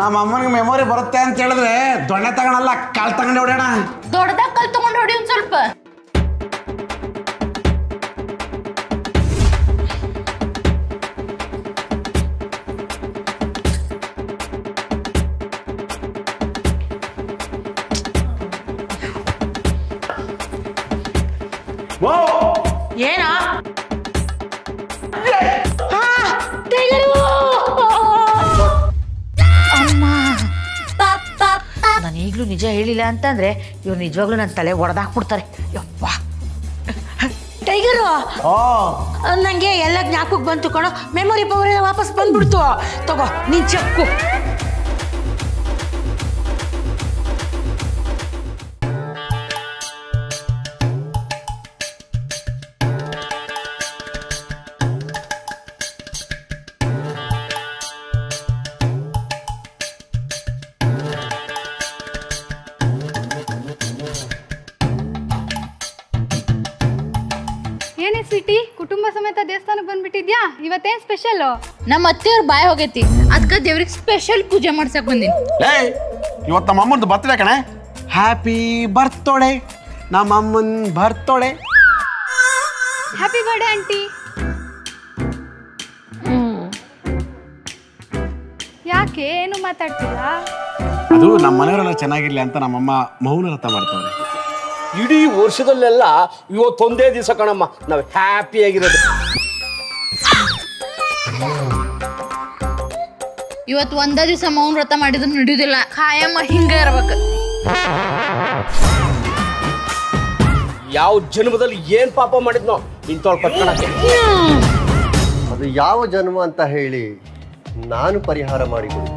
ನಮ್ಮ ಅಮ್ಮನಿಗೆ ಮೆಮೊರಿ ಬರುತ್ತೆ ಅಂತ ಹೇಳಿದ್ರೆ ದೊಣ್ಣೆ ತಗೊಳಲ್ಲ, ಕಾಲ್ ತಗೊಂಡು ಹೊಡೆಯೋಣ. ದೊಡ್ಡದಾಗ ಕಲ್ ತಗೊಂಡು ಹೊಡಿ ಒಂದು ಸ್ವಲ್ಪ. ಏನಾ ನಾನು ಈಗಲೂ ನಿಜ ಹೇಳಿಲ್ಲ ಅಂತಂದ್ರೆ ಇವ್ರು ನಿಜವಾಗ್ಲೂ ನನ್ನ ತಲೆ ಒಡೆದಾಕ್ಬಿಡ್ತಾರೆ. ಯಪ್ಪ ಟೈಗರು, ನನಗೆ ಎಲ್ಲ ಜ್ಞಾಪಕ ಬಂತು ಕಣೋ, ಮೆಮೊರಿ ಪವರ್ ಎಲ್ಲ ವಾಪಸ್ ಬಂದ್ಬಿಡ್ತು. ತಗೋ ನೀನ್ ಚೆಕ್ಕು. ಏನೇ ಸ್ವೀಟಿ, ಕುಟುಂಬ ಸಮೇತ ದೇವಸ್ಥಾನಕ್ಕೆ ಬಂದ್ಬಿಟ್ಟಿದ್ಯಾ? ಇವತ್ತೇನ್ ಸ್ಪೆಷಲ್? ನಮ್ಮ ಅತ್ತೆಯವ್ರ ಬಾಯ್ ಹೋಗೈತಿ, ಅದಕ್ಕೆ ದೇವ್ರಿಗೆ ಸ್ಪೆಷಲ್ ಪೂಜೆ ಮಾಡ್ಸಕ್ ಬಂದೀನಿ. ಇವತ್ತು ನಮ್ಮ ಅಮ್ಮಂದು ಬರ್ತ್ಡೇ ಕಣೆ. ಹ್ಯಾಪಿ ಬರ್ತೋಡೆ, ನಮ್ಮ ಅಮ್ಮನ ಬರ್ತೋಡೆ. Happy birthday aunty. ಯಾಕೆ ಏನು ಮಾತಾಡ್ತಿಲ್ಲ? ಅದು ನಮ್ಮ ಮನೆಯವರೆಲ್ಲ ಚೆನ್ನಾಗಿರ್ಲಿ ಅಂತ ನಮ್ಮಮ್ಮ ಮೌನ ವ್ರತ ಮಾಡ್ತಾರೆ. ಇಡೀ ವರ್ಷದಲ್ಲೆಲ್ಲ ಇವತ್ತೊಂದೇ ದಿವಸ ಕಣಮ್ಮ ನಾವು ಹ್ಯಾಪಿ ಆಗಿರೋದು. ಇವತ್ತು ಒಂದೇ ದಿವಸ ಮೌನ ವ್ರತ ಮಾಡಿದ್ರು ನಡೆಯುವುದಿಲ್ಲ, ಖಾಯಮ್ಮ ಹಿಂಗ ಇರ್ಬೇಕು. ಯಾವ ಜನ್ಮದಲ್ಲಿ ಏನ್ ಪಾಪ ಮಾಡಿದ್ನೋ ಇಂಥವ್ಳು ಕಟ್ಕೊಳಕ್ಕೆ. ಅದು ಯಾವ ಜನ್ಮ ಅಂತ ಹೇಳಿ ನಾನು ಪರಿಹಾರ ಮಾಡಿಕೊಡು.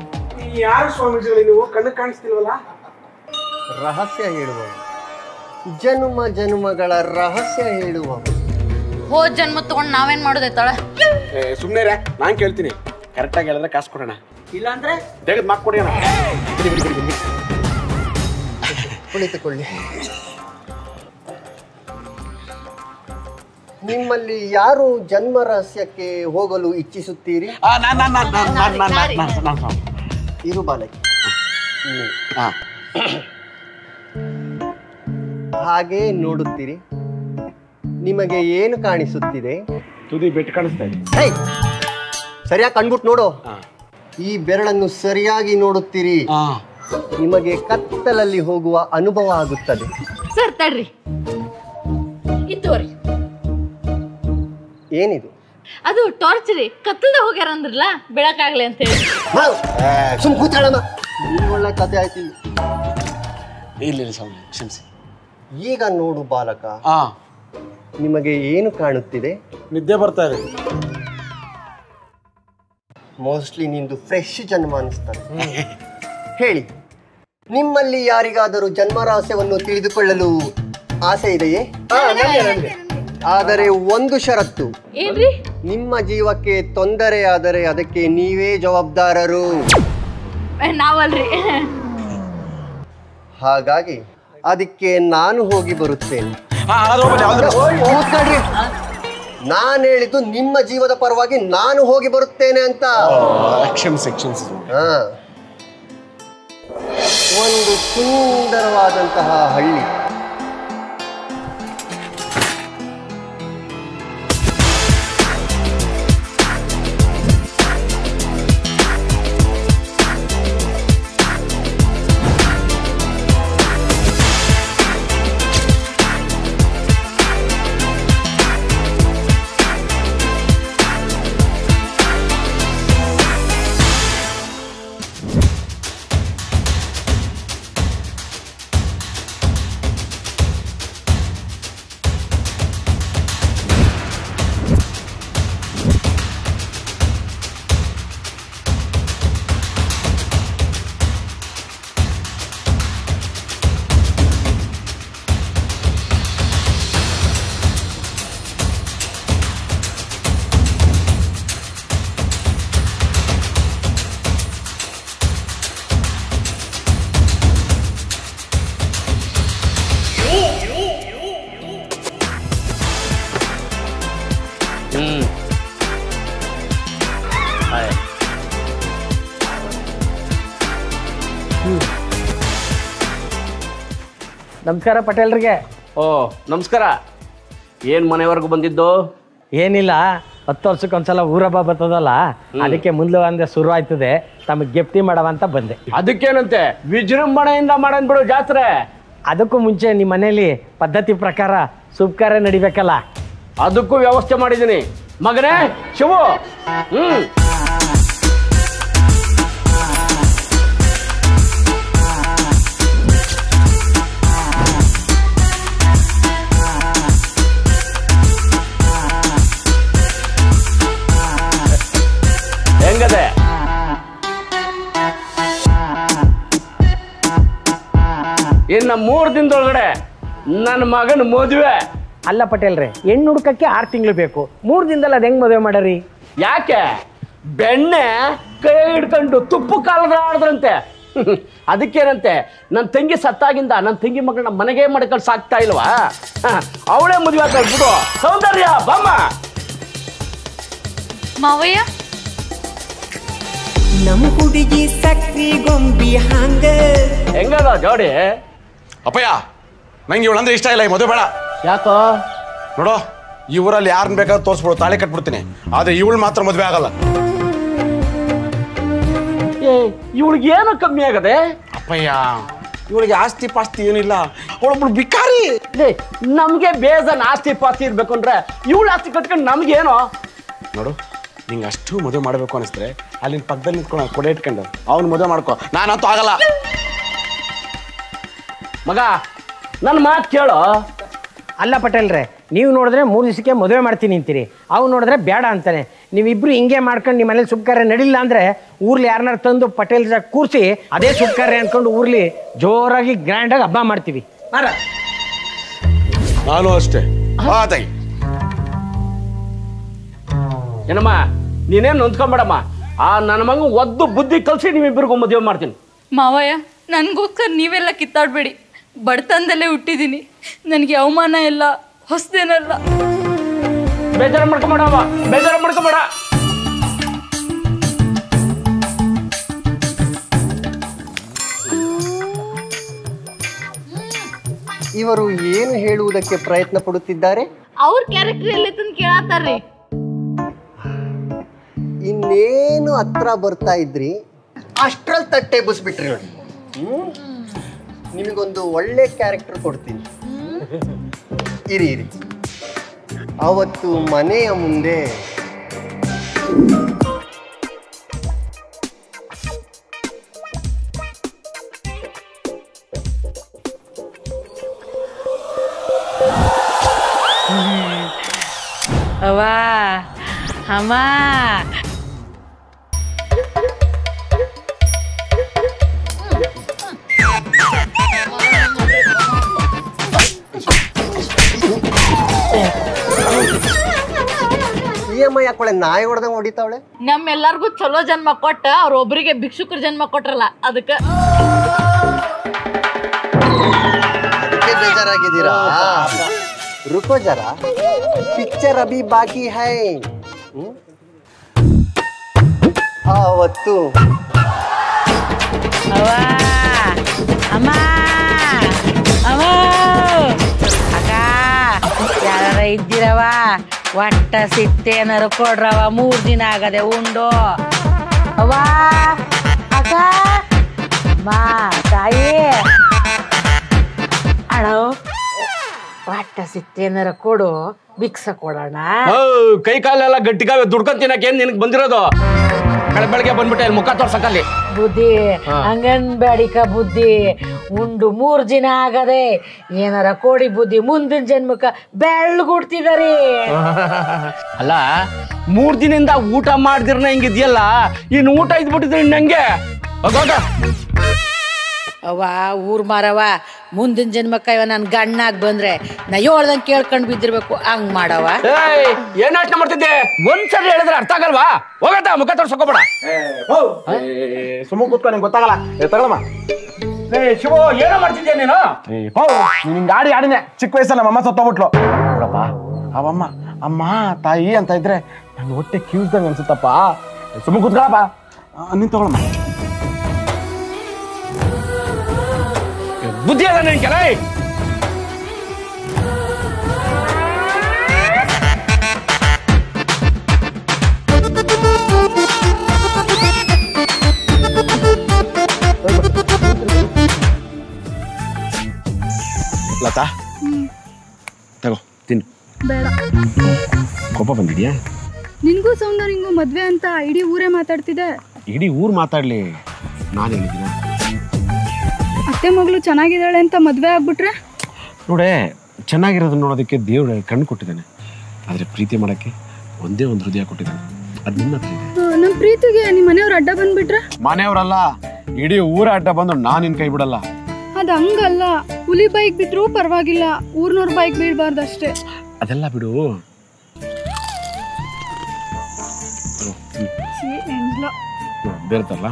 ಯಾರು ಸ್ವಾಮೀಜಿಗಳು ನೀವು? ಕಣ್ಣು ಕಾಣಿಸ್ತಿಲ್ವಲ್ಲ? ರಹಸ್ಯ ಹೇಳುವ, ಜನ್ಮ ಜನ್ಮಗಳ ರಹಸ್ಯ ಹೇಳುವ. ಹೋದ್ ಜನ್ಮ ತಗೊಂಡು ನಾವೇನ್ ಮಾಡೋದೈತಳ? ಸುಮ್ಮನೆ ರೇ, ನಾನು ಕೇಳ್ತೀನಿ. ಕರೆಕ್ಟಾಗಿ ಹೇಳಿದ್ರೆ ಕಾಸು ಕೊಡೋಣ, ಇಲ್ಲಾಂದ್ರೆ ತೆಗೆದು ಮಾಕ್ ಕೊಡೋಣ. ಕುಳಿತುಕೊಳ್ಳಿ. ನಿಮ್ಮಲ್ಲಿ ಯಾರು ಜನ್ಮ ರಹಸ್ಯಕ್ಕೆ ಹೋಗಲು ಇಚ್ಛಿಸುತ್ತೀರಿ? ಇರು ಬಾಲಕಿ, ಹಾಗೆ ನೋಡುತ್ತೀರಿ. ನಿಮಗೆ ಏನು ಕಾಣಿಸುತ್ತಿದೆ? ತುದಿ ಬೆಟ್ಟು ಕಾಣಿಸ್ತಾ ಇದೆ. ಸರಿಯಾಗಿ ಕಣ್ಬಿಟ್ಟು ನೋಡು. ಈ ಬೆರಳನ್ನು ಸರಿಯಾಗಿ ನೋಡುತ್ತೀರಿ, ನಿಮಗೆ ಕತ್ತಲಲ್ಲಿ ಹೋಗುವ ಅನುಭವ ಆಗುತ್ತದೆ. ಸರ್ ತಡ್ರಿ, ಇತ್ತೋರಿ. ಏನಿದು? ಅದು ಟಾರ್ಚ್ ರೀ, ಕತ್ತಲ್ದ ಹೋಗ್ಯಾರ ಅಂದ್ರಲ್ಲ ಬೆಳಕಾಗ್ಲಿ ಅಂತ ಹೇಳಿ. ಸುಮ್ ಕೂತ್ಕೊಳ್ಳೋಣ, ಒಳ್ಳೆ ಕತೆ ಆಯ್ತು. ಇಲ್ಲ ಸ್ವಾಮಿ, ಕ್ಷಮಿಸಿ. ಈಗ ನೋಡು ಬಾಲಕ, ನಿಮಗೆ ಏನು ಕಾಣುತ್ತಿದೆ? ನಿದ್ದೆ ಬರ್ತಾ ಇದೆ. ಮೋಸ್ಟ್ಲಿ ನಿಂದು ಫ್ರೆಶ್ ಜನ್ಮ ಅನಿಸ್ತದೆ. ಹೇಳಿ, ನಿಮ್ಮಲ್ಲಿ ಯಾರಿಗಾದರೂ ಜನ್ಮ ರಹಸ್ಯವನ್ನು ತಿಳಿದುಕೊಳ್ಳಲು ಆಸೆ ಇದೆಯೇ? ಆದರೆ ಒಂದು ಷರತ್ತು, ನಿಮ್ಮ ಜೀವಕ್ಕೆ ತೊಂದರೆಯಾದರೆ ಅದಕ್ಕೆ ನೀವೇ ಜವಾಬ್ದಾರರು. ನಾವಲ್ರಿ. ಹಾಗಾಗಿ ಅದಕ್ಕೆ ನಾನು ಹೋಗಿ ಬರುತ್ತೇನೆ. ನಾನು ಹೇಳಿದ್ದು ನಿಮ್ಮ ಜೀವದ ಪರವಾಗಿ ನಾನು ಹೋಗಿ ಬರುತ್ತೇನೆ ಅಂತ. ಒಂದು ಸುಂದರವಾದಂತಹ ಹಳ್ಳಿ. ನಮಸ್ಕಾರ ಪಟೇಲ್ರಿಗೆ. ಓ ನಮಸ್ಕಾರ. ಏನು ಮನೆವರೆಗೂ ಬಂದಿದ್ದು? ಏನಿಲ್ಲ, 10 ವರ್ಷಕ್ಕೊಂದ್ಸಲ ಊರಬ್ಬ ಬರ್ತದಲ್ಲ, ಅದಕ್ಕೆ ಮುಂದೆ ಶುರು ಆಯ್ತದೆ, ತಮಗೆ ಗೆಪ್ತಿ ಮಾಡವ ಅಂತ ಬಂದೆ. ಅದಕ್ಕೇನಂತೆ ವಿಜೃಂಭಣೆಯಿಂದ ಮಾಡೋಣ ಬಿಡು ಜಾತ್ರೆ. ಅದಕ್ಕೂ ಮುಂಚೆ ನಿಮ್ಮ ಮನೇಲಿ ಪದ್ಧತಿ ಪ್ರಕಾರ ಶುಭ ಕಾರ್ಯ ನಡಿಬೇಕಲ್ಲ, ಅದಕ್ಕೂ ವ್ಯವಸ್ಥೆ ಮಾಡಿದ್ದೀನಿ ಮಗನೇ ಶಿವು. ಹೆಂಗದೆ? ಇನ್ನು 3 ದಿನದೊಳಗಡೆ ನನ್ನ ಮಗನ ಮದುವೆ. ಅಲ್ಲ ಪಟೇಲ್ರೆ, ಹೆಣ್ಣು ಹುಡ್ಕಕ್ಕೆ 6 ತಿಂಗಳು ಬೇಕು, 3 ದಿನದಲ್ಲಿ ಅದು ಹೆಂಗ್ ಮದುವೆ ಮಾಡರಿ? ಯಾಕೆ? ಬೆಣ್ಣೆ ಕೈ ಹಿಡ್ಕೊಂಡು ತುಪ್ಪ ಕಾಲದ ಆಡ್ರಂತೆ. ಅದಕ್ಕೇನಂತೆ, ನನ್ನ ತಂಗಿ ಸತ್ತಾಗಿಂದ ನನ್ನ ತಂಗಿ ಮಗಳನ್ನ ಮನೆಗೆ ಮಾಡ್ಕೊಂಡು ಸಾಕ್ತಾ ಇಲ್ವಾ? ಅವಳೇ ಮದುವೆ ಆಗ್ಬಿಡು. ಸೌಂದರ್ಯ ಬಮ್ಮ. ಮಾವಯ್ಯ, ನಮ್ಮ ಹುಡುಗಿ ಸಕ್ರಿ ಗೊಂಬಿ ಹಂಗ ಹೆಂಗದ ಜೋಡಿ? ಅಪ್ಪಯ್ಯ, ನಂಗೆ ಇವಳಂದ್ರೆ ಇಷ್ಟ ಇಲ್ಲ, ಈ ಮದುವೆ ಬೇಡ. ಯಾಕೋ? ನೋಡೋ, ಈ ಊರಲ್ಲಿ ಯಾರನ್ನ ಬೇಕಾದ್ರೂ ತೋರಿಸ್ಬಿಡು, ತಾಳಿ ಕಟ್ಬಿಡ್ತೀನಿ, ಆದ್ರೆ ಇವಳು ಮಾತ್ರ ಮದುವೆ ಆಗಲ್ಲ. ಇವಳಿಗೆ ಏನೋ ಕಮ್ಮಿ ಆಗದೆ? ಅಪ್ಪಯ್ಯ, ಇವಳಿಗೆ ಆಸ್ತಿ ಪಾಸ್ತಿ ಏನಿಲ್ಲ, ಅವಳೊಬ್ಳು ಬಿಕಾರಿ. ನಮ್ಗೆ ಬೇಜನ್ ಆಸ್ತಿ ಪಾಸ್ತಿ ಇರ್ಬೇಕು ಅಂದ್ರೆ ಇವಳು ಆಸ್ತಿ ಕಟ್ಕೊಂಡು ನಮ್ಗೇನೋ? ನೋಡು, ನಿಂಗೆ ಅಷ್ಟು ಮದುವೆ ಮಾಡಬೇಕು ಅನಿಸಿದ್ರೆ ಅಲ್ಲಿನ ಪಕ್ಕದಲ್ಲಿ ನಿಂತ್ಕೊಂಡು ಕೊಡೆ ಇಟ್ಕೊಂಡು ಅವ್ನು ಮದುವೆ ಮಾಡ್ಕೊ. ನಾನಂತೂ ಆಗಲ್ಲ. ಮಗ, ನನ್ನ ಮಾತು ಕೇಳೋ. ಅಲ್ಲ ಪಟೇಲ್ರೆ, ನೀವು ನೋಡಿದ್ರೆ 3 ದಿವಸಕ್ಕೆ ಮದುವೆ ಮಾಡ್ತೀನಿ ಅಂತೀರಿ, ಅವ್ನು ನೋಡಿದ್ರೆ ಬೇಡ ಅಂತಾನೆ. ನೀವಿಬ್ರು ಹಿಂಗೆ ಮಾಡ್ಕೊಂಡು ನಿಮ್ಮ ಮನೇಲಿ ಶುಭ ಕಾರ್ಯ ನಡಿಲ್ಲ ಅಂದ್ರೆ ಊರ್ಲಿ ಯಾರನ್ನಾರು ತಂದು ಪಟೇಲ್ ಕೂರಿಸಿ ಅದೇ ಶುಭ ಕಾರ್ಯ ಅನ್ಕೊಂಡು ಊರ್ಲಿ ಜೋರಾಗಿ ಗ್ರ್ಯಾಂಡಾಗಿ ಹಬ್ಬ ಮಾಡ್ತೀವಿ. ನಾನು ಅಷ್ಟೇ. ಏನಮ್ಮ, ನೀನೇನು ನೊಂದ್ಕೊಂಬೇಡಮ್ಮ. ಆ ನನ್ನ ಮಗ ಒದ್ದು ಬುದ್ಧಿ ಕಲ್ಸಿ ನೀವಿಬ್ಬರಿಗೂ ಮದುವೆ ಮಾಡ್ತೀನಿ. ಮಾವಯ್ಯ, ನನಗೋಸ್ಕರ ನೀವೆಲ್ಲ ಕಿತ್ತಾಡಬೇಡಿ. ಬಡತನದಲ್ಲೇ ಹುಟ್ಟಿದ್ದೀನಿ, ನನಗೆ ಅವಮಾನ ಇಲ್ಲ, ಹೊಸದೇನಲ್ಲ. ಬೇಜಾರು ಮಾಡ್ಕೊಂಬೇಡವ, ಬೇಜಾರು ಮಾಡ್ಕೊಂಬೇಡ. ಇವರು ಏನು ಹೇಳುವುದಕ್ಕೆ ಪ್ರಯತ್ನ ಪಡುತ್ತಿದ್ದಾರೆ? ಅವ್ರ ಕ್ಯಾರೆಕ್ಟರ್ ಎಲ್ಲೈತಂತ ಕೇಳತ್ತಾರ್ರಿ. ಇನ್ನೇನು ಹತ್ರ ಬರ್ತಾ ಇದ್ರಿ, ಅಷ್ಟ್ರಲ್ಲಿ ತಟ್ಟೆ ಬಸ್ಬಿಟ್ರಿ ನೋಡಿ. ನಿಮಗೊಂದು ಒಳ್ಳೆ ಕ್ಯಾರೆಕ್ಟರ್ ಕೊಡ್ತೀನಿ, ಇರಿ ಇರಿ. ಅವತ್ತು ಮನೆಯ ಮುಂದೆ ಅವ್ವ ಅಮ್ಮ, EMI ಹಾಕೊಳ್ಳೆ, ನಾಯಿ ಹೊಡೆದಂಗೆ ಹೊಡಿತಾವಳೆ. ನಮ್ಮೆಲ್ಲರಿಗೂ ಚಲೋ ಜನ್ಮ ಕೊಟ್ಟ ಅವ್ರೊಬ್ಬರಿಗೆ ಭಿಕ್ಷುಕರ ಜನ್ಮ ಕೊಟ್ರಲ್ಲ, ಅದಕ್ಕೆ ಬೇಜಾರಾಗಿದ್ದೀರಾ? रुको जरा, पिक्चर अभी बाकी है. आवत्तु ಅವ್ವ ಅಮ್ಮ, ಅಮ್ಮ ಅಕ್ಕ, ಯಾರ ಇದ್ದೀರವ? ಒಟ್ಟ ಸಿತ್ತೆ ಏನಾರು ಕೊಡ್ರವ, 3 ದಿನ ಆಗದೆ ಉಂಡು. ಅವ್ವ ಅಕ್ಕ, ಅಮ್ಮ ತಾಯಿ, ಅಣ್ಣ ಒಟ್ಟ ಸಿತ್ತೆ ಏನಾರು ಕೊಡು, ಭಿಕ್ಷ ಕೊಡೋಣ. ಕೈ ಕಾಲೆಲ್ಲ ಗಟ್ಟಿಗಾವೆ, ದುಡ್ಕೊಂಡ್ ತಿನ್ನಕೇನ್ ನಿನಗೆ ಬಂದಿರೋದು? ಬೆಳಗ್ಗೆ ಬಂದ್ಬಿಟ್ಟೆ ಅಲ್ಲಿ ಮುಖ ತೋರ್ಸಕಲ್ಲಿ. ಬುದ್ಧಿ ಹಂಗನ್ಬೇಡಿಕ ಬುದ್ಧಿ, ಉಂಡು 3 ದಿನ ಆಗದೆ, ಏನಾರ ಕೊಡಿ ಬುದ್ಧಿ, ಮುಂದಿನ ಜನ್ಮಕ್ಕ ಬೆಳ್ಳಗುಡ್ತಿದಾರಿ. ಅಲ್ಲ, 3 ದಿನದಿಂದ ಊಟ ಮಾಡ್ದಿರ್ನ ಹಿಂಗಿದ್ಯಲ್ಲ, ಇನ್ನು ಊಟ ಇದ್ಬಿಟ್ಟಿದ್ರೆ ನಂಗೆ ಅವ್ವ ಊರ್ ಮಾರವ, ಮುಂದಿನ ಜನ್ಮಕ್ಕ ಇವ ನನ್ ಗಣ್ಣಾಗ್ ಬಂದ್ರೆ ನಾ ಹೇಳ್ದಂಗೆ ಕೇಳ್ಕೊಂಡ್ ಬಿದ್ದಿರ್ಬೇಕು, ಹಂಗ್ ಮಾಡವ. ಏನ್ ಯೋಚನೆ ಮಾಡ್ತಿದ್ದೆ? ಒಂದ್ಸರಿ ಹೇಳಿದ್ರೆ ಅರ್ಥ ಆಗಲ್ವಾ? ಹೋಗತ್ತ ಮುಖ ತೋರ್ಸಕೋಬೇಡ, ಸುಮ್ಮ ಕೂತ್ಕೊ, ನಿಂಗೆ ಗೊತ್ತಾಗಲ್ಲ. ತಗೊಳಮ್ಮ. ಶಿವ, ಏನೋ ಮಾಡ್ತಿದ್ದೆ ನೀನು? ನಿನ್ ಗಾಡಿ ಆಡಿನೆ, ಚಿಕ್ಕ ವಯಸ್ಸಲ್ಲಿ ನಮ್ಮಮ್ಮ ಸತ್ತೋಗ್ಬಿಟ್ಲು. ನೋಡಪ್ಪ, ಅವಮ್ಮ ಅಮ್ಮ ತಾಯಿ ಅಂತ ಇದ್ರೆ ನನ್ನ ಹೊಟ್ಟೆ ಕಿವಿಸ್ದಂಗೆ ಅನ್ಸುತ್ತಪ್ಪ. ಸುಮ್ಮ ಕೂತ್ಕೊಳಪ್ಪ, ನೀನ್ ತಗೊಳಮ್ಮ. ಬುದ್ಧಿ ಅದ ನಿನ್ ಕೆಲ ಬೇಡ. ಕೋಪ ಬಂದಿದ್ಯಾ? ನಿನ್ಗೂ ಸೌಂದರ್ಯಂಗೂ ಮದ್ವೆ ಅಂತ ಇಡೀ ಊರೇ ಮಾತಾಡ್ತಿದೆ. ಇಡೀ ಊರು ಮಾತಾಡ್ಲಿ, ನಾನು ಹೇಳಿದ್ದೀನ? ಅತ್ತೆ ಮಗಳು ಚೆನ್ನಾಗಿದ್ದಾಳೆ ಅಂತ ಮದ್ವೆ ಆಗ್ಬಿಟ್ರೆ ನೋಡೆ, ಚೆನ್ನಾಗಿರೋದನ್ನ ನೋಡೋದಕ್ಕೆ ದೇವ್ರು ಕಣ್ಣು ಕೊಟ್ಟಿದ್ದಾನೆ, ಆದರೆ ಪ್ರೀತಿ ಮಾಡೋಕ್ಕೆ ಒಂದೇ ಒಂದು ಹೃದಯ ಕೊಟ್ಟಿದ್ದಾನೆ. ಅದು ನಿನ್ನ ಹತ್ರ ಇದೆ. ನಮ್ಮ ಪ್ರೀತಿಗೆ ನಿಮ್ಮ ಮನೆಯವ್ರು ಅಡ್ಡ ಬಂದ್ಬಿಟ್ರೆ? ಮನೆಯವರಲ್ಲ, ಇಡೀ ಊರ ಅಡ್ಡ ಬಂದು ನಾನು ನಿನ್ನ ಕೈ ಬಿಡಲ್ಲ. ಅದು ಹಂಗಲ್ಲ, ಹುಲಿ ಬೈಕ್ ಬಿದ್ರೂ ಪರವಾಗಿಲ್ಲ, ಊರ್ನವ್ರ ಬೈಕ್ ಬೀಳ್ಬಾರ್ದು ಅಷ್ಟೇ. ಅದೆಲ್ಲ ಬಿಡು. ಬೇರೆ ತರಲ್ಲ.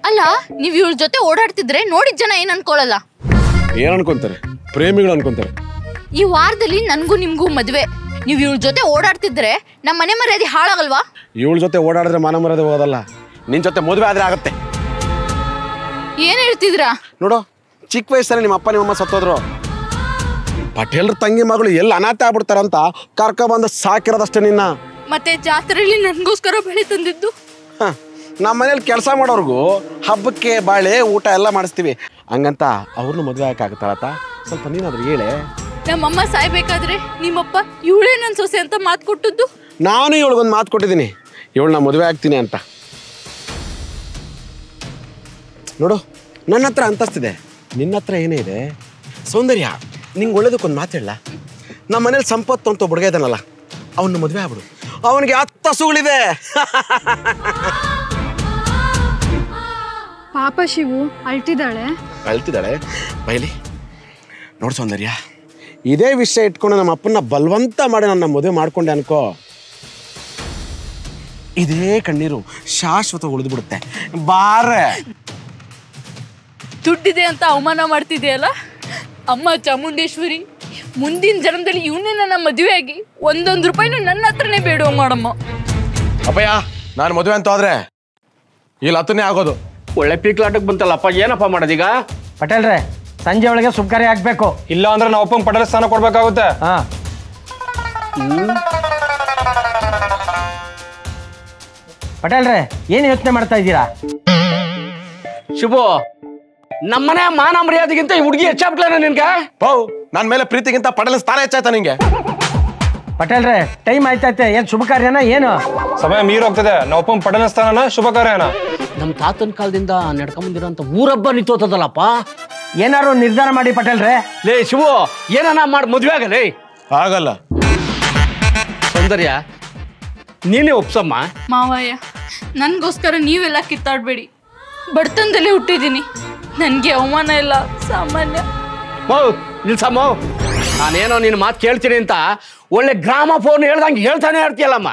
ಅಲ್ಲ, ನೀವ್ ಇವ್ರ ಜೊತೆ ಓಡಾಡ್ತಿದ್ರೆ ನೋಡಿದ ಜನ ಏನ್ ಅನ್ಕೊಳಲ್ಲ? ಏನ್ ಅನ್ಕೊಂತಾರೆ? ಪ್ರೇಮಿಗಳು ಅನ್ಕೊಂತಾರೆ. ಈ ವಾರದಲ್ಲಿ ನನ್ಗೂ ನಿಮ್ಗೂ ಮದ್ವೆ, ನೀವ್ ಇವ್ರ ಜೊತೆ ಓಡಾಡ್ತಿದ್ರೆ ನಮ್ಮ ಮನೆ ಮರ್ಯಾದೆ ಹಾಳಾಗಲ್ವಾ? ಇವಳ ಜೊತೆ ಓಡಾಡಿದ್ರೆ ಮನ ಮರದೆ ಹೋಗೋದಲ್ಲ, ನಿನ್ ಜೊತೆ ಮದುವೆ ಆದ್ರೆ ಆಗತ್ತೆ. ಏನ್ ಹೇಳ್ತಿದ್ರಾ? ನೋಡು, ಚಿಕ್ಕ ವಯಸ್ಸಲ್ಲಿ ನಿಮ್ಮ ಅಪ್ಪ ನಿಮ್ಮಮ್ಮ ಸತ್ತೋದ್ರು. ಪಟೇಲ್ರ ತಂಗಿ ಮಗಳು ಎಲ್ಲಿ ಅನಾಥ ಆಗ್ಬಿಡ್ತಾರಂತ ಕರ್ಕ ಬಂದು ಸಾಕಿರೋದಷ್ಟೇ ನಿನ್ನ. ಮತ್ತೆ ಜಾತ್ರೆಯಲ್ಲಿ ನನ್ಗೋಸ್ಕರ ಬಳೆ ತಂದಿದ್ದು? ನಮ್ಮ ಮನೇಲಿ ಕೆಲಸ ಮಾಡೋರ್ಗು ಹಬ್ಬಕ್ಕೆ ಬಾಳೆ ಊಟ ಎಲ್ಲ ಮಾಡಿಸ್ತೀವಿ, ಹಂಗಂತ ಅವ್ರನ್ನ ಮದುವೆ ಹಾಕಾಗತ್ತಾರತ್ತ? ಸ್ವಲ್ಪ ನೀನಾದ್ರೂ ಹೇಳೆ. ನಮ್ಮಮ್ಮ ಸಾಯ್ಬೇಕಾದ್ರೆ ನಿಮ್ಮಪ್ಪ ಇವಳೇ ನನ್ ಸೊಸೆ ಅಂತ ಮಾತು ಕೊಟ್ಟದ್ದು? ನಾನು ಇವಳಿಗೊಂದು ಮಾತು ಕೊಟ್ಟಿದ್ದೀನಿ, ಇವಳನ್ನ ಮದುವೆ ಆಗ್ತೀನಿ ಅಂತ. ನೋಡು, ನನ್ನ ಹತ್ರ ಅಂತಸ್ತಿದೆ, ನಿನ್ನ ಹತ್ರ ಏನೇ ಇದೆ? ಸೌಂದರ್ಯ, ನಿಂಗೆ ಒಳ್ಳೇದಕ್ಕೊಂದು ಮಾತು ಹೇಳ. ನಮ್ಮ ಮನೇಲಿ ಸಂಪತ್ತು ಅಂತ ಹುಡುಗ ಇದ್ದಾನಲ್ಲ, ಅವನ್ನ ಮದುವೆ ಆಗ್ಬಿಡು, ಅವನಿಗೆ 10 ಹಸುಗಳಿದೆ. ಪಾಪ ಶಿವು ಅಳ್ತಿದ್ದಾಳೆ. ಬೈಲಿ. ನೋಡು ಸೌಂದರ್ಯ, ಇದೇ ವಿಷಯ ಇಟ್ಕೊಂಡು ನಮ್ಮ ಅಪ್ಪನ ಬಲವಂತ ಮಾಡಿ ನನ್ನ ಮದುವೆ ಮಾಡ್ಕೊಂಡೆ ಅನ್ಕೋ, ಇದೇ ಕಣ್ಣೀರು ಶಾಶ್ವತ ಉಳಿದು ಬಿಡುತ್ತೆ. ಬಾರೆ, ದುಡ್ಡಿದೆ ಅಂತ ಅವಮಾನ ಮಾಡ್ತಿದೆಯಲ್ಲ ಅಮ್ಮ ಚಾಮುಂಡೇಶ್ವರಿ, ಮುಂದಿನ ಜನ್ಮದಲ್ಲಿ ಇವನೇ ನನ್ನ ಮದುವೆ ಆಗಿ 1 ರೂಪಾಯಿನೂ ನನ್ನ ಹತ್ರನೇ ಬೇಡುವ ಮಾಡಮ್ಮ. ಅಪ್ಪಯ್ಯ, ನಾನು ಮದುವೆ ಅಂತ ಹೋದ್ರೆ ಇಲ್ಲಿ 10ನೇ ಆಗೋದು. ಒಳ್ಳೆ ಪೀಕ್ಲಾಟಕ್ಕೆ ಬಂತಲ್ಲಪ್ಪ, ಏನಪ್ಪ ಮಾಡೋದೀಗ? ಪಟೇಲ್ರೆ, ಸಂಜೆ ಒಳಗೆ ಸುಬ್ಕಾರಿ ಹಾಕ್ಬೇಕು, ಇಲ್ಲ ಅಂದ್ರೆ ನಾವು ಅಪ್ಪಂಗೆ ಪಟೇಲ್ ಸ್ಥಾನ ಕೊಡ್ಬೇಕಾಗುತ್ತೆ. ಪಟೇಲ್ರೆ, ಏನು ಯೋಚನೆ ಮಾಡ್ತಾ ಇದ್ದೀರಾ? ಶಿವು, ನಮ್ಮನೆ ಮಾನ ಮರ್ಯಾದೆಗಿಂತ ಈ ಹುಡುಗಿ ಹೆಚ್ಚಾಗ್ಬಿಟ್ಲೇನ ನಿನ್ಗೆ? ನನ್ನ ಮೇಲೆ ಪ್ರೀತಿಗಿಂತ ಪಟೇಲ್ ಸ್ಥಾನ ಹೆಚ್ಚಾಯ್ತಾ ನಿಂಗೆ? ಪಟೇಲ್ರೆ, ಟೈಮ್ ಆಯ್ತೈತೆ, ಏನ್ ಶುಭ ಕಾರ್ಯನ? ಏನು ಸಮಯ ಮೀರ್ ಹೋಗ್ತದೆ, ನಾವು ಅಪ್ಪಂಗೆ ಪಟೇಲ್ ಸ್ಥಾನನ ಶುಭ ಕಾರ್ಯನ? ನಮ್ಮ ತಾತನ ಕಾಲದಿಂದ ನಡ್ಕೊಂಬಂದಿರೋಂಥ ಊರಬ್ಬ ನಿಂತೋತದಲ್ಲಪ್ಪ. ಏನಾರು ನಿರ್ಧಾರ ಮಾಡಿ ಪಟೇಲ್ರೆ. ಲೇ ಶಿವು, ಏನಾನ ಮಾಡಿ ಮದುವೆ ಆಗಲೇ? ಆಗಲ್ಲ. ಸೌಂದರ್ಯ, ನೀನೇ ಒಪ್ಸಮ್ಮ. ಮಾವಯ್ಯ, ನನ್ಗೋಸ್ಕರ ನೀವೆಲ್ಲ ಕಿತ್ತಾಡ್ಬೇಡಿ, ಬಡತನದಲ್ಲೇ ಹುಟ್ಟಿದ್ದೀನಿ, ನನ್ಗೆ ಅವಮಾನ ಇಲ್ಲ ಸಾಮಾನ್ಯ. ನಿಲ್ಸಮ್ಮ, ನಾನೇನೋ ನಿನ್ನ ಮಾತು ಕೇಳ್ತೀನಿ ಅಂತ ಒಳ್ಳೆ ಗ್ರಾಮ ಫೋನ್ ಹೇಳ್ದಂಗೆ ಹೇಳ್ತಾನೆ ಇರ್ತೀಯಲ್ಲಮ್ಮ.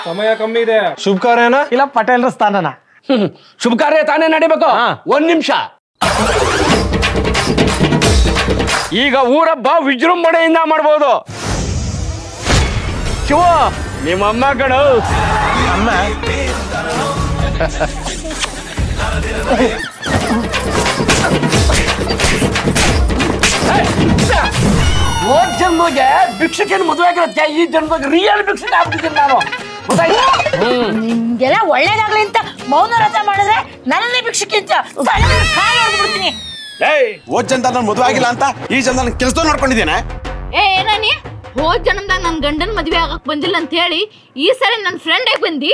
ಸಮಯ ಕಮ್ಮಿ ಇದೆ, ಶುಭ ಕಾರ್ಯನ ಇಲ್ಲ ಪಟೇಲ್ರ ಸ್ಥಾನನ? ಶುಭ ಕಾರ್ಯ ತಾನೇ ನಡಿಬೇಕು. 1 ನಿಮಿಷ. ಈಗ ಊರಬ್ಬ ವಿಜೃಂಭಣೆಯಿಂದ ಮಾಡ್ಬೋದು. ಶಿವ, ನಿಮ್ಮಮ್ಮ ಕಣ ಅಮ್ಮ. ಹೋದ್ ಜನ್ಮಗೆ ಭಿಕ್ಷಕೇನು ಮದುವೆ ಆಗಿರುತ್ತೆ, ಈ ಜನ್ಮಗೆ ರಿಯಲ್ ಭಿಕ್ಷಕ ಆಗ್ಬಿಟ್ಟಿದ್ದೀನಿ ನಾನು. ನಿಮ್ಗೆಲ್ಲ ಒಳ್ಳೇದಾಗ್ಲಿ ಅಂತ ಮೌನ ವ್ರತ ಮಾಡಿದ್ರೆ ನನ್ನೇ ಭಿಕ್ಷಕಿ ಅಂತ ಬಿಡ್ತೀನಿ. ಹೋದ್ ಜನ ನಾನು ಮದುವೆ ಆಗಿಲ್ಲ ಅಂತ ಈ ಜನ ನನ್ನ ಕೆಲಸ ನೋಡ್ಕೊಂಡಿದ್ದೇನೆ. ಏನಾನಿ, ಹೋದ್ ಜನ್ಮದಾಗ ನನ್ ಗಂಡನ್ ಮದ್ವೆ ಆಗಕ್ ಬಂದಿಲ್ಲ ಅಂತ ಹೇಳಿ ಈ ಸರಿ ನನ್ ಫ್ರೆಂಡ್ ಆಗಿ ಬಂದಿ.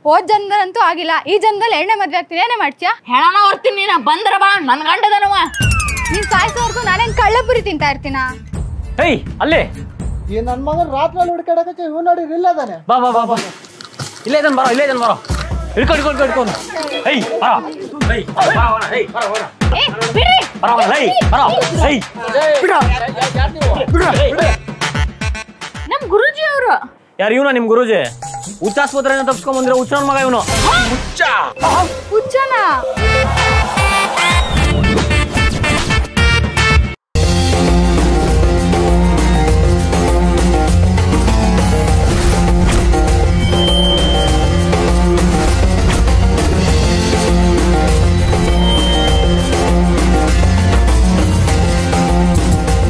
ಹೋದ್ ಜನ್ಮದಂತೂ ಆಗಿಲ್ಲ, ಈ ಜನ್ಮದಲ್ಲಿ 2ನೇ ಮದ್ವೆ ಆಗ್ತೀನಿ. ಏನೇ ಮಾಡ್ತೀಯಾ? ಹೇಳೋಣ ಹೊರ್ತೀನಿ, ನಾ ಬಂದ್ರ ಬಾ, ನನ್ ಗಂಡದನವ. ನೀನ್ ಸಾಯಿಸೋರ್ಗು ನಾನೇನ್ ಕಳ್ಳಪುರಿ ತಿಂತಾ ಇರ್ತೀನ? ಏಯ್ ಅಲ್ಲೇ ಈ ನನ್ ಮಗನ್ ರಾತ್ರಿ ಹುಡುಕಾಡಕ್ಕೆ ಇವ್ ನೋಡಿ ಇಲ್ಲ ಅದಾನೆ. ಬಾ ಬಾ ಬಾ ಬಾ, ಇಲ್ಲೇ ಇದನ್ ಬರೋ, ಇಲ್ಲೇ ಇದನ್ ಬರೋ, ಹಿಡ್ಕೊಂಡು. ಏಯ್ ಬರೋ, ಏಯ್ ಬರೋಣ, ಏಯ್ ಬರೋಣ, ಏ ಬಿಡ್ರಿ, ಬರೋಣ, ಏಯ್ ಬರೋ, ಏಯ್ ಬಿಡು ಬಿಡು. ಇವ್ರು. ಯಾರು ಇವನ ನಿಮ್ ಗುರುಜಿ? ಹುಚ್ಚಾಸ್ಪತ್ರೆಯಿಂದ ತಪ್ಸ್ಕೊಂಡ್ ಬಂದಿರೋ ಹುಚ್ಚನ ಮಗ ಇವನು. ಹುಚ್ಚನ?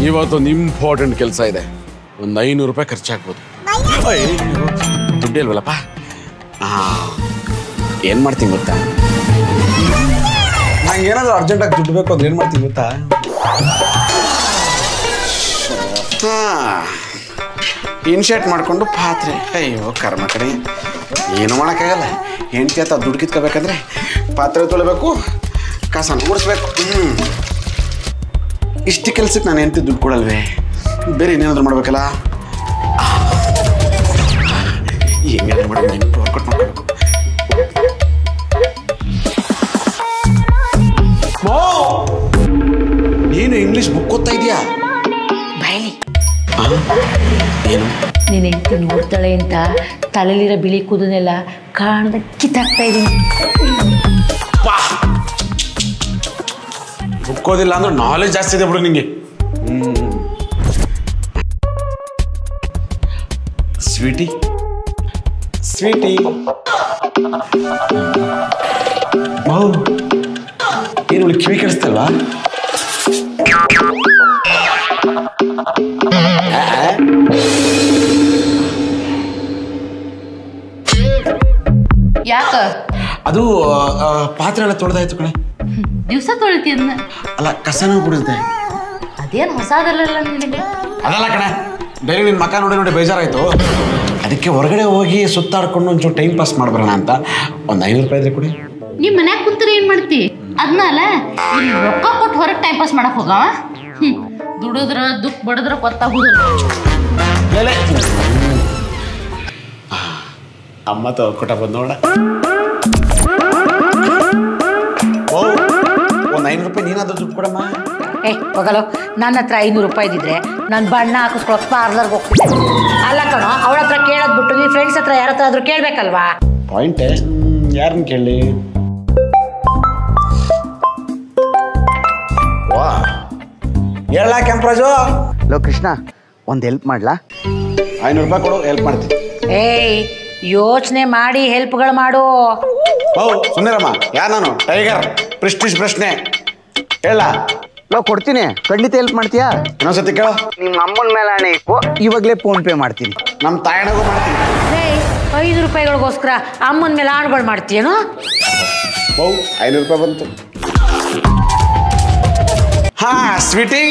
ಇವತ್ತೊಂದು ಇಂಪಾರ್ಟೆಂಟ್ ಕೆಲಸ ಇದೆ. ಒಂದು 500 ರೂಪಾಯಿ ಖರ್ಚಾಗ್ಬೋದು. ದುಡ್ಡು ಇಲ್ವಲ್ಲಪ್ಪ. ಏನು ಮಾಡ್ತೀನಿ ಗೊತ್ತಾ? ನಂಗೆ ಏನಾದರೂ ಅರ್ಜೆಂಟಾಗಿ ದುಡ್ಡು ಬೇಕು ಅಂದ್ರೆ ಏನು ಮಾಡ್ತೀನಿ ಗೊತ್ತಾ? ಇನ್ಶರ್ಟ್ ಮಾಡಿಕೊಂಡು ಪಾತ್ರೆ. ಅಯ್ಯೋ ಕರ್ಮ ಕಡೆ, ಏನು ಮಾಡೋಕ್ಕಾಗಲ್ಲ. ಹೆಂಡತಿ ಹತ್ತ ದುಡ್ಡು ಕಿತ್ಕೋಬೇಕಂದ್ರೆ ಪಾತ್ರೆ ತೊಳಿಬೇಕು, ಕಸ ಗುಡಿಸ್ಬೇಕು. ಇಷ್ಟು ಕೆಲ್ಸಕ್ಕೆ ನಾನು ಹೆಂಡತಿ ದುಡ್ಡು ಕೊಡಲ್ವೇ? ಬೇರೆ ಇನ್ನೇನಾದ್ರೂ ಮಾಡ್ಬೇಕಲ್ಲ. ಹೆಂಗಾದ್ರೂ ಮಾಡಿ ನೆನಪು ವರ್ಕೌಟ್ ಮಾಡ್ಕೋಬೇಕು. ನೀನು ಇಂಗ್ಲಿಷ್ ಬುಕ್ ಓದ್ತಾ ಇದೀಯಾ? ಬಾಯ್ಲಿ ಏನು? ನೀನು ಹೆಂಡತಿ ನೋಡ್ತಾಳೆ ಅಂತ ತಲೆಲಿರೋ ಬಿಳಿ ಕೂದನೆಲ್ಲ ಕಾಣ್ದ ಕಿತ್ತಾಕ್ತಾ ಇದೀನಿ. ಬುಕ್ ಓದಿಲ್ಲ ಅಂದ್ರೆ ನಾಲೆಜ್ ಜಾಸ್ತಿ ಇದೆ ಬಿಡು ನಿಂಗೆ. ಸ್ವೀಟಿ ಸ್ವೀಟಿ ಏನು ಕಿವಿ ಕೇಳಿಸ್ತಲ್ವಾ? ಯಾಕ? ಅದು ಪಾತ್ರೆ ಎಲ್ಲ ತೊಳೆದಾಯ್ತು ಕಣೆ. ದಿವಸ ತೊಳಿತಿ ಅದನ್ನ? ಅಲ್ಲ, ಕಸನೂ ಬಿಡುತ್ತೆ. ಅದೇನು ಹೊಸದಲ್ಲ ನಿನಗೆ? ಅದಲ್ಲ ಕಣೆ, ಡೈಲಿ ನಿನ್ನ ಮಕ್ಕ ನೋಡಿ ನೋಡಿ ಬೇಜಾರಾಯ್ತು. ಅದಕ್ಕೆ ಹೊರಗಡೆ ಹೋಗಿ ಸುತ್ತಾಡ್ಕೊಂಡು ಒಂಚೂರು ಟೈಮ್ ಪಾಸ್ ಮಾಡ್ಬರೋಣ ಅಂತ ಒಂದು 500 ರೂಪಾಯಿ ಇದ್ರೆ ಕೊಡಿ. ನಿಮ್ಮ ಮನ್ಯಾಗ ಕುಂತ್ರೆ ಏನ್ ಮಾಡ್ತಿ? ಅದನ್ನ ಅಲ್ಲ, ಇಲ್ಲಿ ರೊಕ್ಕ ಕೊಟ್ಟು ಹೊರಗೆ ಟೈಮ್ ಪಾಸ್ ಮಾಡಕ್ ಹೋಗವ. ದುಡಿದ್ರ ದುಃಖ ಬಡದ್ರ ಗೊತ್ತಾಗುದಿಲ್ಲ. ಅಮ್ಮ ಕೊಟ್ಟ ಬಂದು ನೋಡ. ಒಂದು 500 ರೂಪಾಯಿ ನೀನಾದ್ರೂ ದುಡ್ಡು ಕೊಡಮ್ಮ. ಹೋಗಲ್ಲ, ನನ್ನ ಹತ್ರ 500 ರೂಪಾಯಿ ಇದ್ದಿದ್ರೆ ನಾನು ಬಣ್ಣ ಹಾಕಿಸ್ಕೊಳಕ್ ಪಾರ್ಲರ್ಗೆ ಹೋಗ್ತಿದ್ದೆ. ಅಲ್ಲ ಕಣೋ, ಅವಳ ಹತ್ರ ಕೇಳೋದ್ ಬಿಟ್ಟು ನೀ ಫ್ರೆಂಡ್ಸ್ ಹತ್ರ ಯಾರ ಹತ್ರ ಆದ್ರೂ ಕೇಳ್ಬೇಕಲ್ವಾ? ಪಾಯಿಂಟೇ, ಯಾರನ್ನ ಕೇಳಿ? ವಾ ಹೇಳ ಕೆಂಪರಾಜು. ಲೋ ಕೃಷ್ಣ, ಒಂದು ಹೆಲ್ಪ್ ಮಾಡ್ಲಾ? 500 ರೂಪಾಯಿ ಕೊಡು, ಹೆಲ್ಪ್ ಮಾಡ್ತೀನಿ. ಏಯ್, ಯೋಚನೆ ಮಾಡಿ ಹೆಲ್ಪ್ಗಳು ಮಾಡು. ಸುಂದರಮ್ಮ, ಯಾರು ನಾನು? ಟೈಗರ್ ಪ್ರೆಸ್ಟೀಜ್ ಪ್ರಶ್ನೆ ಹೇಳ. ಲೋ ಕೊಡ್ತೀನಿ, ಖಂಡಿತ ಹೆಲ್ಪ್ ಮಾಡ್ತೀಯಾ? ಇನ್ನೊಂದ್ಸತಿ ಕೇಳೋ. ನಿಮ್ಮ ಅಮ್ಮನ ಮೇಲೆ ಹಣೆ ಇಕ್ಕು, ಇವಾಗಲೇ ಫೋನ್ ಪೇ ಮಾಡ್ತೀನಿ. ನಮ್ಮ ತಾಯಣಗೂ ಮಾಡ್ತೀನಿ. 5 ರೂಪಾಯಿಗಳಿಗೋಸ್ಕರ ಅಮ್ಮನ ಮೇಲೆ ಆಣ್ಗಳು ಮಾಡ್ತೀಯೇನೋ? 500 ರೂಪಾಯಿ ಬಂತು. ಹಾ ಸ್ವೀಟಿ,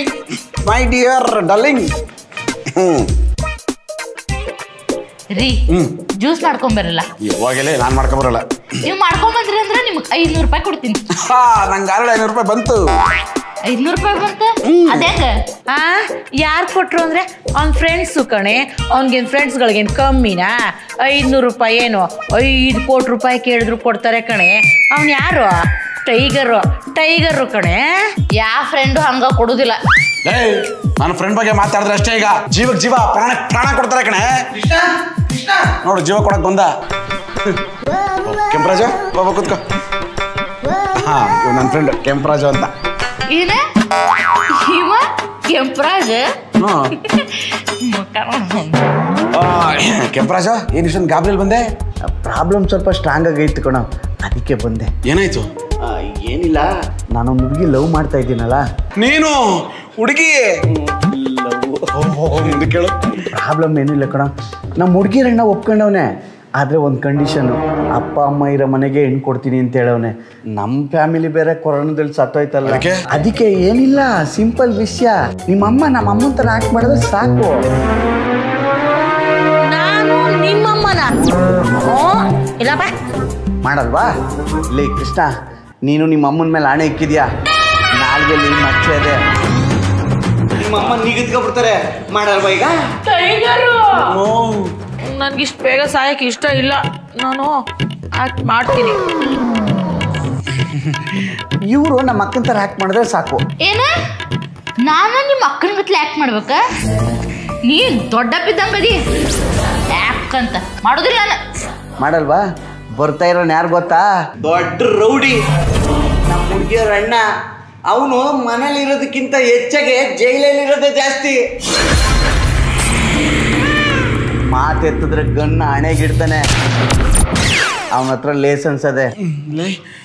ಮೈ ಡಿಯರ್ ಡಾರ್ಲಿಂಗ್. ರೀ, ಜ್ಯೂಸ್ ಮಾಡ್ಕೊಂಬರಲ್ಲ? ಇವಾಗಲೇ ನಾನು ಮಾಡ್ಕೊಂಬರಲ್ಲ. ನೀವು ಮಾಡ್ಕೊಂಬಂದ್ರಿ ಅಂದ್ರೆ ನಿಮ್ಗೆ 500 ರೂಪಾಯಿ ಕೊಡ್ತೀನಿ. ನಂಗೆ ಆಲ್ರೆಡಿ 500 ರೂಪಾಯಿ ಬಂತು. 500 ರೂಪಾಯಿ ಬಂತು? ಅದ್ಯಾಕ? ಯಾರು ಕೊಟ್ರು ಅಂದ್ರೆ ಅವ್ನ ಫ್ರೆಂಡ್ಸು ಕಣೆ. ಅವ್ನಿಗೇನು ಫ್ರೆಂಡ್ಸ್ಗಳಿಗೇನು ಕಮ್ಮಿನಾ? 500 ರೂಪಾಯಿ ಏನು 5 ಕೋಟಿ ರೂಪಾಯಿ ಕೇಳಿದ್ರು ಕೊಡ್ತಾರೆ ಕಣೆ. ಅವ್ನು ಯಾರು? ಟೈಗರು ಕಣೆ. ಯಾವ ಫ್ರೆಂಡು ಹಂಗ ಕೊಡುದಿಲ್ಲ. ನನ್ನ ಫ್ರೆಂಡ್ ಬಗ್ಗೆ ಮಾತಾಡಿದ್ರೆ ಅಷ್ಟೇ. ಈಗ ಜೀವಕ್ಕೆ ಜೀವ, ಪ್ರಾಣ ಕೊಡ್ತಾರೆ ಕಣೆ. ನೋಡು, ಜೀವ ಕೊಡಕ್ ಬಂದ. ಕೆಂಪರಾಜು, ಬಾಬಾ ಕೂತ್ಕೋ. ಹಾ, ಇವ್ ನನ್ನ ಫ್ರೆಂಡ್ ಕೆಂಪರಾಜು ಅಂತ. ಏನ ಇವ ಕೆಂಪರಾಜ? ಕೆಂಪರಾಜ, ಏನ್ ಇಷ್ಟೊಂದು ಗಾಬರಿಯಲ್ಲಿ ಬಂದೆ? ಪ್ರಾಬ್ಲಮ್ ಸ್ವಲ್ಪ ಸ್ಟ್ರಾಂಗ್ ಆಗೈತು ಕಣ, ಅದಕ್ಕೆ ಬಂದೆ. ಏನಾಯ್ತು? ಏನಿಲ್ಲ, ನಾನೊಂದು ಹುಡುಗಿ ಲವ್ ಮಾಡ್ತಾ ಇದ್ದೀನಲ್ಲ. ನೀನು ಹುಡುಗಿ? ಕೇಳು. ಪ್ರಾಬ್ಲಮ್ ಏನಿಲ್ಲ ಕಣ, ನಮ್ಮ ಹುಡುಗಿರಣ್ಣ ಒಪ್ಕೊಂಡವನೆ. ಆದರೆ ಒಂದು ಕಂಡೀಷನು, ಅಪ್ಪ ಅಮ್ಮ ಇರೋ ಮನೆಗೆ ಹೆಣ್ಣು ಕೊಡ್ತೀನಿ ಅಂತ ಹೇಳವನೆ. ನಮ್ಮ ಫ್ಯಾಮಿಲಿ ಬೇರೆ ಕೊರೋನಾದಲ್ಲಿ ಸತ್ತೋಯ್ತಲ್ಲ, ಅದಕ್ಕೆ ಏನಿಲ್ಲ, ಸಿಂಪಲ್ ವಿಷಯ. ನಮ್ಮ ಅಮ್ಮನ ಥರ ಆಕ್ಟ್ ಮಾಡಿದ್ರೆ ಸಾಕು. ನಾನು ನಿಮ್ಮಮ್ಮನ ಇಲ್ಲಪ್ಪ ಮಾಡಲ್ವಾ? ಲೇ ಕೃಷ್ಣ, ನೀನು ನಿಮ್ಮ ಅಮ್ಮನ ಮೇಲೆ ಆಣೆ ಇಕ್ಕಿದ್ಯಾ? ನಾಲ್ಗೆಲ್ಲಿ ಮಚ್ಚೆ ಅದೇ, ನಿಮ್ಮ ಅಮ್ಮ ನೀಗಿದ್ಕೊಬಿಡ್ತಾರೆ. ಮಾಡಲ್ವಾ ಈಗ? ನನ್ಗಿಷ್ಟು ಬೇಗ ಸಾಯಕ್ಕೆ ಇಷ್ಟ ಇಲ್ಲ, ನಾನು ಆಕ್ಟ್ ಮಾಡ್ತೀನಿ. ಇವರು ನಮ್ಮ ಅಕ್ಕನ ಥರ ಆಕ್ಟ್ ಮಾಡಿದ್ರೆ ಸಾಕು. ಏನ? ನಾನು ನಿಮ್ಮ ಅಕ್ಕನ ಗತ್ಲೆ ಆಕ್ಟ್ ಮಾಡ್ಬೇಕಾ? ನೀನ್ ದೊಡ್ಡಪ್ಪಿದ್ದಂಗದಿ ಯಾಕಂತ ಮಾಡೋದಿಲ್ಲ ನಾನು. ಮಾಡಲ್ವಾ? ಬರ್ತಾ ಇರೋನ್ ಯಾರು ಗೊತ್ತಾ? ದೊಡ್ಡ ರೌಡಿ ನಮ್ಮ ಹುಡುಗಿಯರ ಅಣ್ಣ. ಅವನು ಮನೇಲಿ ಇರೋದಕ್ಕಿಂತ ಹೆಚ್ಚಾಗಿ ಜೈಲಲ್ಲಿ ಇರೋದೇ ಜಾಸ್ತಿ. ಮಾತೆತ್ತಿದ್ರೆ ಗನ್ನ ಹಣೆಗಿಡ್ತಾನೆ. ಅವನ ಹತ್ರ ಲೈಸೆನ್ಸ್ ಅದೇ.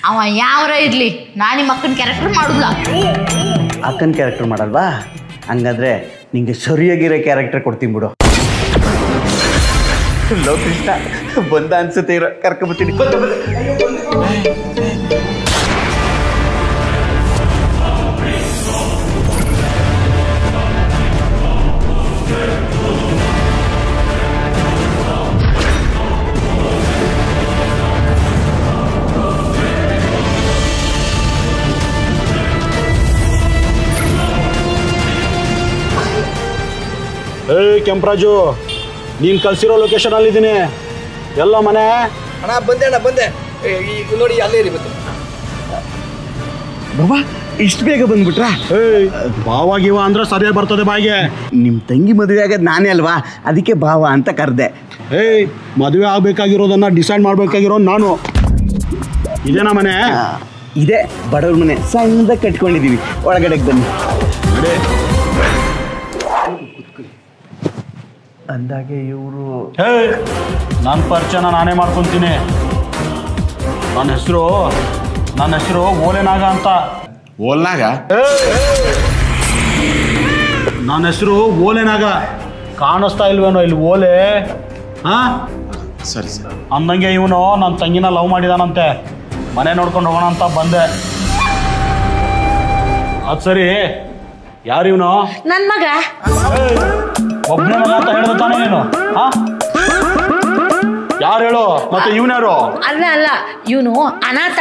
ಅವ ಯಾವ್ರ ಇರ್ಲಿ ನಾನು ನಿಮ್ಮ ಅಕ್ಕನ ಕ್ಯಾರೆಕ್ಟರ್ ಮಾಡುದಿಲ್ಲ. ಅಕ್ಕನ ಕ್ಯಾರೆಕ್ಟರ್ ಮಾಡಲ್ವಾ? ಹಂಗಾದ್ರೆ ನಿಂಗೆ ಸರಿಯಾಗಿರೋ ಕ್ಯಾರೆಕ್ಟರ್ ಕೊಡ್ತೀನಿ ಬಿಡು. ಲೋ ಕೃಷ್ಣ ಬಂದ ಅನ್ಸುತ್ತೆ, ಇರೋ ಕರ್ಕೊಂಬತ್ತೀನಿ. ಕೆಂಪರಾಜು, ನೀನು ಕಳ್ಸಿರೋ ಲೊಕೇಶನ್ ಅಲ್ಲಿದ್ದೀನಿ. ಎಲ್ಲ ಮನೆ? ಅಣ್ಣ ಬಂದೆ ಅಣ್ಣ ಬಂದೆ. ನೋಡಿ ಅಲ್ಲೇ ಇರಿ ಬಂದೆ. ಬಾಬಾ ಇಷ್ಟು ಬೇಗ ಬಂದ್ಬಿಟ್ರಾ? ಭಾವಾಗಿವ ಅಂದ್ರೆ ಸರಿಯಾಗಿ ಬರ್ತದೆ ಬಾಯಿಗೆ. ನಿಮ್ಮ ತಂಗಿ ಮದುವೆ ಆಗೋದು ನಾನೇ ಅಲ್ವಾ, ಅದಕ್ಕೆ ಭಾವ ಅಂತ ಕರೆದೆ. ಮದುವೆ ಆಗ್ಬೇಕಾಗಿರೋದನ್ನ ಡಿಸೈಡ್ ಮಾಡ್ಬೇಕಾಗಿರೋದು ನಾನು. ಇದೇನಾ ಮನೆ? ಇದೇ ಬಡವ್ರ ಮನೆ, ಸಣ್ಣದಾಗ ಕಟ್ಕೊಂಡಿದೀವಿ. ಒಳಗಡೆಗೆ ಬನ್ನಿ. ಅಂದಾಗೆ ಇವರು ನನ್ನ ಪರಿಚಯನ ನಾನೇ ಮಾಡ್ಕೊತೀನಿ. ನನ್ನ ಹೆಸರು ಓಲೆನಾಗ ಅಂತ. ಓಲ್ನಾಗ? ನನ್ನ ಹೆಸರು ಓಲೆನಾಗ. ಕಾಣಿಸ್ತಾ ಇಲ್ವೇನೋ ಇಲ್ಲಿ ಓಲೆ? ಸರಿ ಸರಿ. ಅಂದಂಗೆ ಇವನು ನನ್ನ ತಂಗಿನ ಲವ್ ಮಾಡಿದಾನಂತೆ. ಮನೆ ನೋಡ್ಕೊಂಡು ಹೋಗೋಣ ಅಂತ ಬಂದೆ. ಅದು ಸರಿ, ಯಾರು ಇವನು? ನನ್ನ ಮಗ. ಒಬ್ಬನೇ ಮಗ ಅಂತ ಹೇಳಿದ ತಾನೇ ನೀನು? ಯಾರು ಹೇಳು? ಮತ್ತೆ ಇವನ್ಯಾರು? ಅಲ್ಲ ಅಲ್ಲ, ಇವನು ಅನಾಥ.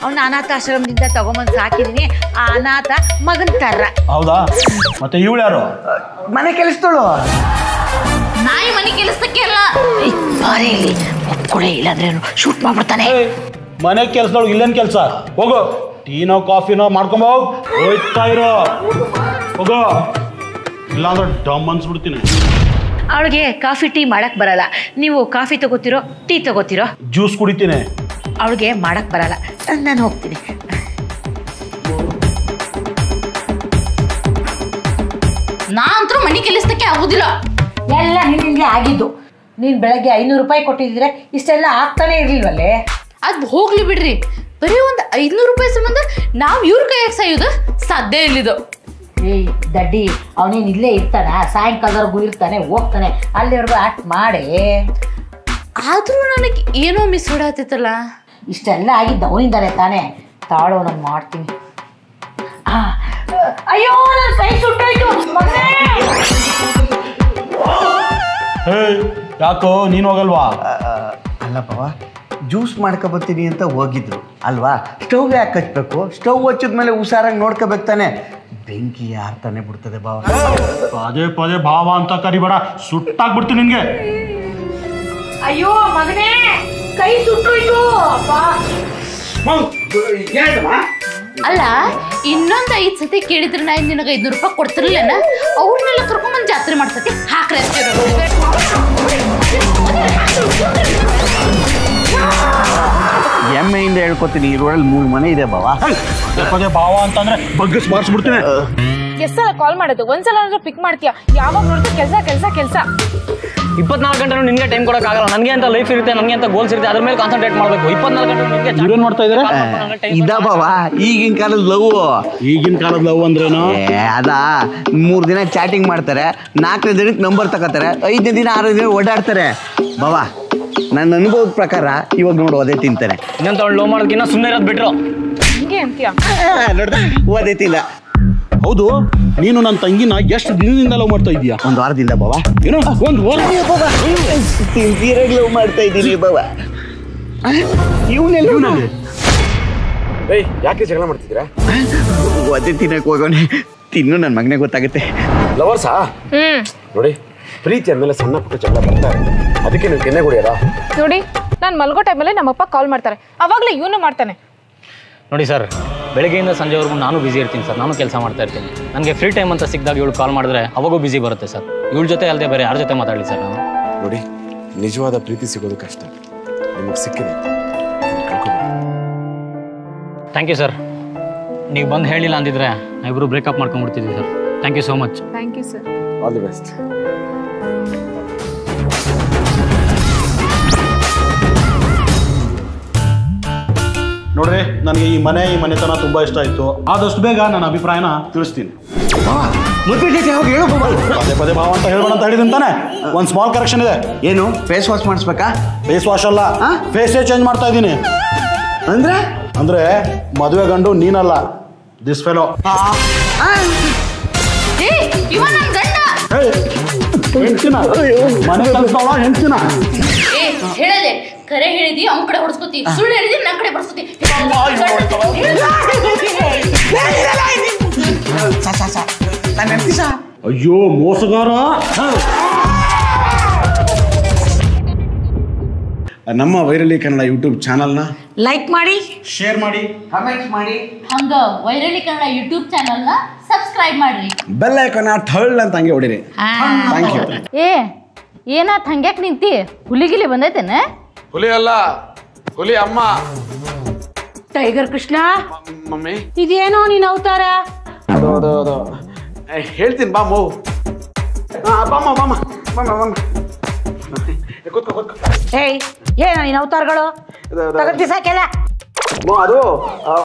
ಅವನ ಅನಾಥಾಶ್ರಮದಿಂದ ತಗೊಂಬಂದು ಸಾಕಿದೀನಿ. ಆ ಅನಾಥ ಮಗನ್ ತರ. ಹೌದಾ? ಮತ್ತೆ ಇವಳು ಯಾರು? ಮನೆ ಕೆಲಸದಳು. ನಾಯಿ ಮನೆ ಕೆಲಸಕ್ಕೆ ಅಲ್ಲ. ಬಾರಿ ಇಲ್ಲಿ ಒಪ್ಕೊಳೆ, ಇಲ್ಲಾಂದ್ರೆ ಶೂಟ್ ಮಾಡ್ಬಿಡ್ತಾನೆ. ಮನೆ ಕೆಲ್ಸದೊಳಗೆ ಇಲ್ಲೇನು ಕೆಲಸ? ಹೋಗು, ಟೀನೋ ಕಾಫಿನೋ ಮಾಡ್ಕೊಂಬೋಗ್. ಹೋಯ್ತಾ ಇರೋ, ಹೋಗೋ. ಇಲ್ಲಾಂದ್ರೆ ಡಮ್ ಅನ್ಸ್ಬಿಡ್ತೀನಿ. ಅವಳಿಗೆ ಕಾಫಿ ಟೀ ಮಾಡಕ್ ಬರಲ್ಲ. ನೀವು ಕಾಫಿ ತಗೋತಿರೋ ಟೀ ತಗೋತಿರೋ? ಜ್ಯೂಸ್ ಕುಡಿತೀನಿ. ಅವಳಿಗೆ ಮಾಡಕ್ ಬರಲ್ಲ, ನಾನು ಹೋಗ್ತೀನಿ. ನಾ ಅಂತೂ ಮನೆ ಕೆಲಸಕ್ಕೆ ಆಗುದಿಲ್ಲ. ಎಲ್ಲ ನಿನ್ನಿಂದ ಆಗಿದ್ದು. ನೀನ್ ಬೆಳಗ್ಗೆ 500 ರೂಪಾಯಿ ಕೊಟ್ಟಿದ್ರೆ ಇಷ್ಟೆಲ್ಲ ಆಗ್ತಾನೆ ಇರ್ಲಿಲ್ವಲ್ಲೇ? ಅದ್ ಹೋಗ್ಲಿ ಬಿಡ್ರಿ. ಬರೀ ಒಂದು 500 ರೂಪಾಯಿ ಸಂಬಂಧ ನಾವು ಇವ್ರ ಕೈಯಾಗ ಸಾಯೋದು ಸಾಧ್ಯ ಇಲ್ಲಿದು. ಏಯ್ ದಡ್ಡಿ, ಅವನೇನು ಇಲ್ಲೇ ಇರ್ತಾನ? ಸಾಯಂಕಾಲದವರೆಗೂ ಇರ್ತಾನೆ, ಹೋಗ್ತಾನೆ. ಅಲ್ಲಿವರೆಗೂ ಆಕ್ಟ್ ಮಾಡಿ. ಆದ್ರೂ ನನಗೆ ಏನೋ ಮಿಸ್ ಹೊಡಾತಿತ್ತಲ್ಲ. ಇಷ್ಟೆಲ್ಲ ಆಗಿದ್ದು ಅವನಿಂದಾನೆ ತಾನೇ. ತಾಳೋ ನಾನು ಮಾಡ್ತೀನಿ. ಅಯ್ಯೋ ನನ್ನ ಕೈ ಸುಟ್ಟೋಯ್ತು ಮಗನೇ. ಯಾಕೋ ನೀನು ಹೋಗಲ್ವಾ? ಅಲ್ಲ ಬಾವ, ಜ್ಯೂಸ್ ಮಾಡ್ಕೊಬತ್ತೀನಿ ಅಂತ ಹೋಗಿದ್ರು ಅಲ್ವಾ? ಸ್ಟವ್ ಯಾಕೆ ಹಚ್ಬೇಕು? ಸ್ಟವ್ ಹಚ್ಚಿದ್ಮೇಲೆ ಹುಷಾರಾಗಿ ನೋಡ್ಕೋಬೇಕು ತಾನೆ. ಬೆಂಕಿ ಯಾರ್ತಾನೆ ಬಿಡ್ತದೆ ಬಾವ. ಪದೇ ಪದೇ ಭಾವ ಅಂತ ಕರಿಬೇಡ, ಸುಟ್ಟಾಗ್ಬಿಡ್ತೀನಿ ನಿನ್ಗೆ. ಅಯ್ಯೋ ಮಗನೇ, ಕೈ ಸುಟ್ಟೋಯ್ತು. ಅಲ್ಲ, ಇನ್ನೊಂದು 5 ಸತಿ ಕೇಳಿದ್ರೆ ನಾ ನಿನಗೆ 500 ರೂಪಾಯಿ ಕೊಡ್ತಿರ್ಲಿಲ್ಲನ? ಅವ್ರನ್ನೆಲ್ಲ ಕರ್ಕೊಂಡ್ಬಂದು ಜಾತ್ರೆ ಮಾಡ್ಸತಿ ಹಾಕ್ರೆ. ಎಮ್ಮೆಯಿಂದ ಹೇಳ್ಕೊತೀನಿ, ಇರೋದ್ರಲ್ಲಿ 3 ಮನೆ ಇದೆ ಬಾವ. ಪದೇ ಭಾವ ಅಂತಂದ್ರೆ ಬಗ್ಗಸ್ ಮಾಡಿಸ್ಬಿಡ್ತೀನಿ. ಎಷ್ಟಲ್ಲ ಕಾಲ್ ಮಾಡೋದು? ಒಂದ್ಸಲ ಪಿಕ್ ಮಾಡ್ತೀಯ? ಯಾವಾಗ ನೋಡಿದ್ರು ಕೆಲಸ ಕೆಲಸ ಕೆಲಸ. 24 ಗಂಟೆ ನಿನ್ಗೆ ಟೈಮ್ ಕೊಡೋಕ್ಕಾಗಲ್ಲ. ನನಗೆ ಅಂತ ಲೈಫ್ ಇರುತ್ತೆ, ನನಗೆ ಅಂತ ಗೋಲ್ಸ್ ಇರುತ್ತೆ, ಅದ್ರ ಮೇಲೆ ಕಾನ್ಸಂಟ್ರೇಟ್ ಮಾಡಬೇಕು. 24 ಗಂಟೆ ನಿಮಗೆ ಇವ್ರೇನ್ ಮಾಡ್ತಾ ಇದಾರೆ? ಇದ ಬಾವ ಈಗಿನ ಕಾಲದ ಲವ್. ಈಗಿನ ಕಾಲದ ಲವ್ ಅಂದ್ರೇನು? ಅದ 3 ದಿನ ಚಾಟಿಂಗ್ ಮಾಡ್ತಾರೆ, 4ನೇ ದಿನಕ್ಕೆ ನಂಬರ್ ತಗೋತಾರೆ, 5ನೇ ದಿನ 6ನೇ ದಿನ ಓಡಾಡ್ತಾರೆ ಬಾವ. ನನ್ನ ಅನುಭವದ ಪ್ರಕಾರ ಇವಾಗ ನೋಡು ಓದೇ ತಿಂತಾನೆ. ಇನ್ನೊಂದು ಅವಳು ಲವ್ ಮಾಡೋದಕ್ಕಿನ್ನ ಸುಮ್ಮನೆ ಇರೋದು ಬಿಟ್ರು. ಹಿಂಗೆ ಅಂತೀಯ? ನೋಡ್ದ ಓದೇ ತಿಂದ. ಹೌದು, ನೀನು ನನ್ನ ತಂಗಿನ ಎಷ್ಟು ದಿನದಿಂದ ಲವ್ ಮಾಡ್ತಾ ಇದೀಯಾ? 1 ವಾರದಿಂದ ಬಾವ. ಏನೋ 1 ವಾರ ಸಿನ್ಸಿಯರಾಗಿ ಲವ್ ಮಾಡ್ತಾ ಇದ್ದೀನಿ ಬಾವ. ಇವನಲ್ಲಿ ಯಾಕೆ ಜಗಳ ಮಾಡ್ತಿದ್ದೀರಾ? ಓದೇ ತಿನ್ನಕ್ ಹೋಗೋಣ, ತಿನ್ನು ನನ್ನ ಮಗನೇ ಗೊತ್ತಾಗುತ್ತೆ. ಲವರ್ಸಾ? ನೋಡಿ, ಪ್ರೀತಿ ಅಂದಮೇಲೆ ಸಣ್ಣ ಪುಟ್ಟ ಜಗಳ ಬರ್ತಾ ಇರುತ್ತೆ, ಅದಕ್ಕೆ ನೀವು ಕೆನ್ನೆ ಹೊಡಿಯೋದಾ? ನೋಡಿ, ನಾನು ಮಲ್ಗೋ ಟೈಮಲ್ಲಿ ನಮ್ಮಪ್ಪ ಕಾಲ್ ಮಾಡ್ತಾರೆ, ಅವಾಗಲೇ ಇವನು ಮಾಡ್ತಾನೆ. ನೋಡಿ ಸರ್, ಬೆಳಗ್ಗೆಯಿಂದ ಸಂಜೆವರೆಗೂ ನಾನು ಬ್ಯುಸಿ ಇರ್ತೀನಿ ಸರ್, ನಾನು ಕೆಲಸ ಮಾಡ್ತಾ ಇರ್ತೀನಿ. ನನಗೆ ಫ್ರೀ ಟೈಮ್ ಅಂತ ಸಿಕ್ಕಿದಾಗ ಇವಳು ಕಾಲ್ ಮಾಡಿದ್ರೆ ಅವಾಗೂ ಬ್ಯುಸಿ ಬರುತ್ತೆ ಸರ್. ಇವಳ ಜೊತೆ ಅಲ್ಲದೆ ಬೇರೆ ಯಾರ ಜೊತೆ ಮಾತಾಡಲಿ ಸರ್ ನಾನು? ನೋಡಿ, ನಿಜವಾದ ಪ್ರೀತಿ ಸಿಗೋದು ಕಷ್ಟ, ನಿಮಗೆ ಸಿಕ್ಕಿದೆ. Thank you sir. ನೀವು ಬಂದು ಹೇಳಿಲ್ಲ ಅಂದಿದ್ರೆ ನಾವಿಬ್ಬರು ಬ್ರೇಕಪ್ ಮಾಡ್ಕೊಂಡ್ಬಿಡ್ತಿದ್ವಿ sir. Thank you so much. Thank you sir. All the best. ನೋಡ್ರಿ, ನನಗೆ ಈ ಮನೆತನ ತುಂಬಾ ಇಷ್ಟ ಆಯ್ತು. ಆದಷ್ಟು ಬೇಗ ನನ್ನ ಅಭಿಪ್ರಾಯನ ತಿಳಿಸ್ತೀನಿ. ಪದೇ ಪದೇ ಭಾವ ಅಂತ ಹೇಳ್ಬೇಡ ಅಂತ ಹೇಳಿದ್ದೀನಿ ತಾನೆ. ಒಂದು ಸ್ಮಾಲ್ ಕರೆಕ್ಷನ್ ಇದೆ. ಏನು? ಫೇಸ್ ವಾಶ್ ಮಾಡಿಸ್ಬೇಕಾ? ಫೇಸ್ ವಾಶ್ ಅಲ್ಲ, ಫೇಸೇ ಚೇಂಜ್ ಮಾಡ್ತಾ ಇದ್ದೀನಿ. ಅಂದ್ರೆ ಮದುವೆ ಗಂಡು ನೀನಲ್ಲ, ದಿಸ್ ಫೆಲೋ. ಹೆಂಡ್ತಿನ ಮನೆ ಕಲ್ಸೋಳ ಹೆಂಡ್ತಿನ. ಹೇಳದೆ ಕರೆ ಹೇಳಿದಿ ಅವ್ನ ಕಡೆ ಹೊಡ್ಸ್ಕೊತಿ, ಸುಳ್ಳು ಹೇಳಿದಿ ನನ್ನ ಕಡೆ ಬರ್ಸ್ಕೊತಿ. ಅಯ್ಯೋ ಮೋಸಗಾರ. ನಮ್ಮ ವೈರಲಿ ಕನ್ನಡ ಯೂಟ್ಯೂಬ್ ಚಾನಲ್ನ ಲೈಕ್ ಮಾಡಿ, ಶೇರ್ ಮಾಡಿ, ಕಮೆಂಟ್ಸ್ ಮಾಡಿ, ಹಂಗ ವೈರಲಿ ಕನ್ನಡ ಯೂಟ್ಯೂಬ್ ಚಾನಲ್ನ ಸಬ್ಸ್ಕ್ರೈಬ್ ಮಾಡ್ರಿ. ಬೆಲ್ ಐಕಾನ್ ಥರ್ಡ್ ಅಂತ ಹಂಗೆ ಹೊಡಿರಿ. Thank you. ಏನಾತ್ ಹಂಗ್ಯಾಕ್ ನಿಂತಿ? ಹುಲಿಗಿಲಿ ಬಂದೈತೇನ? ಹುಲಿ ಅಲ್ಲ, ಹುಲಿ ಅಮ್ಮ. ಟೈಗರ್ ಕೃಷ್ಣ, ಮಮ್ಮಿ ಇದೇನೋ ನೀನ್ ಅವತಾರ? ಅದು ಹೇಳ್ತೀನಿ ಬಾ ಮೋ. ಬಾಮ ಬಾಮ ಬಾಮ ಬಾಮ. ಕೂತ್ಕೋ ಕೂತ್ಕೋ. ಏಯ್, ಏನೋ ನೀನ್ ಅವತಾರಗಳು? ತಗದ್ ಬಿಸಾಕೆಲ್ಲ. ಅದು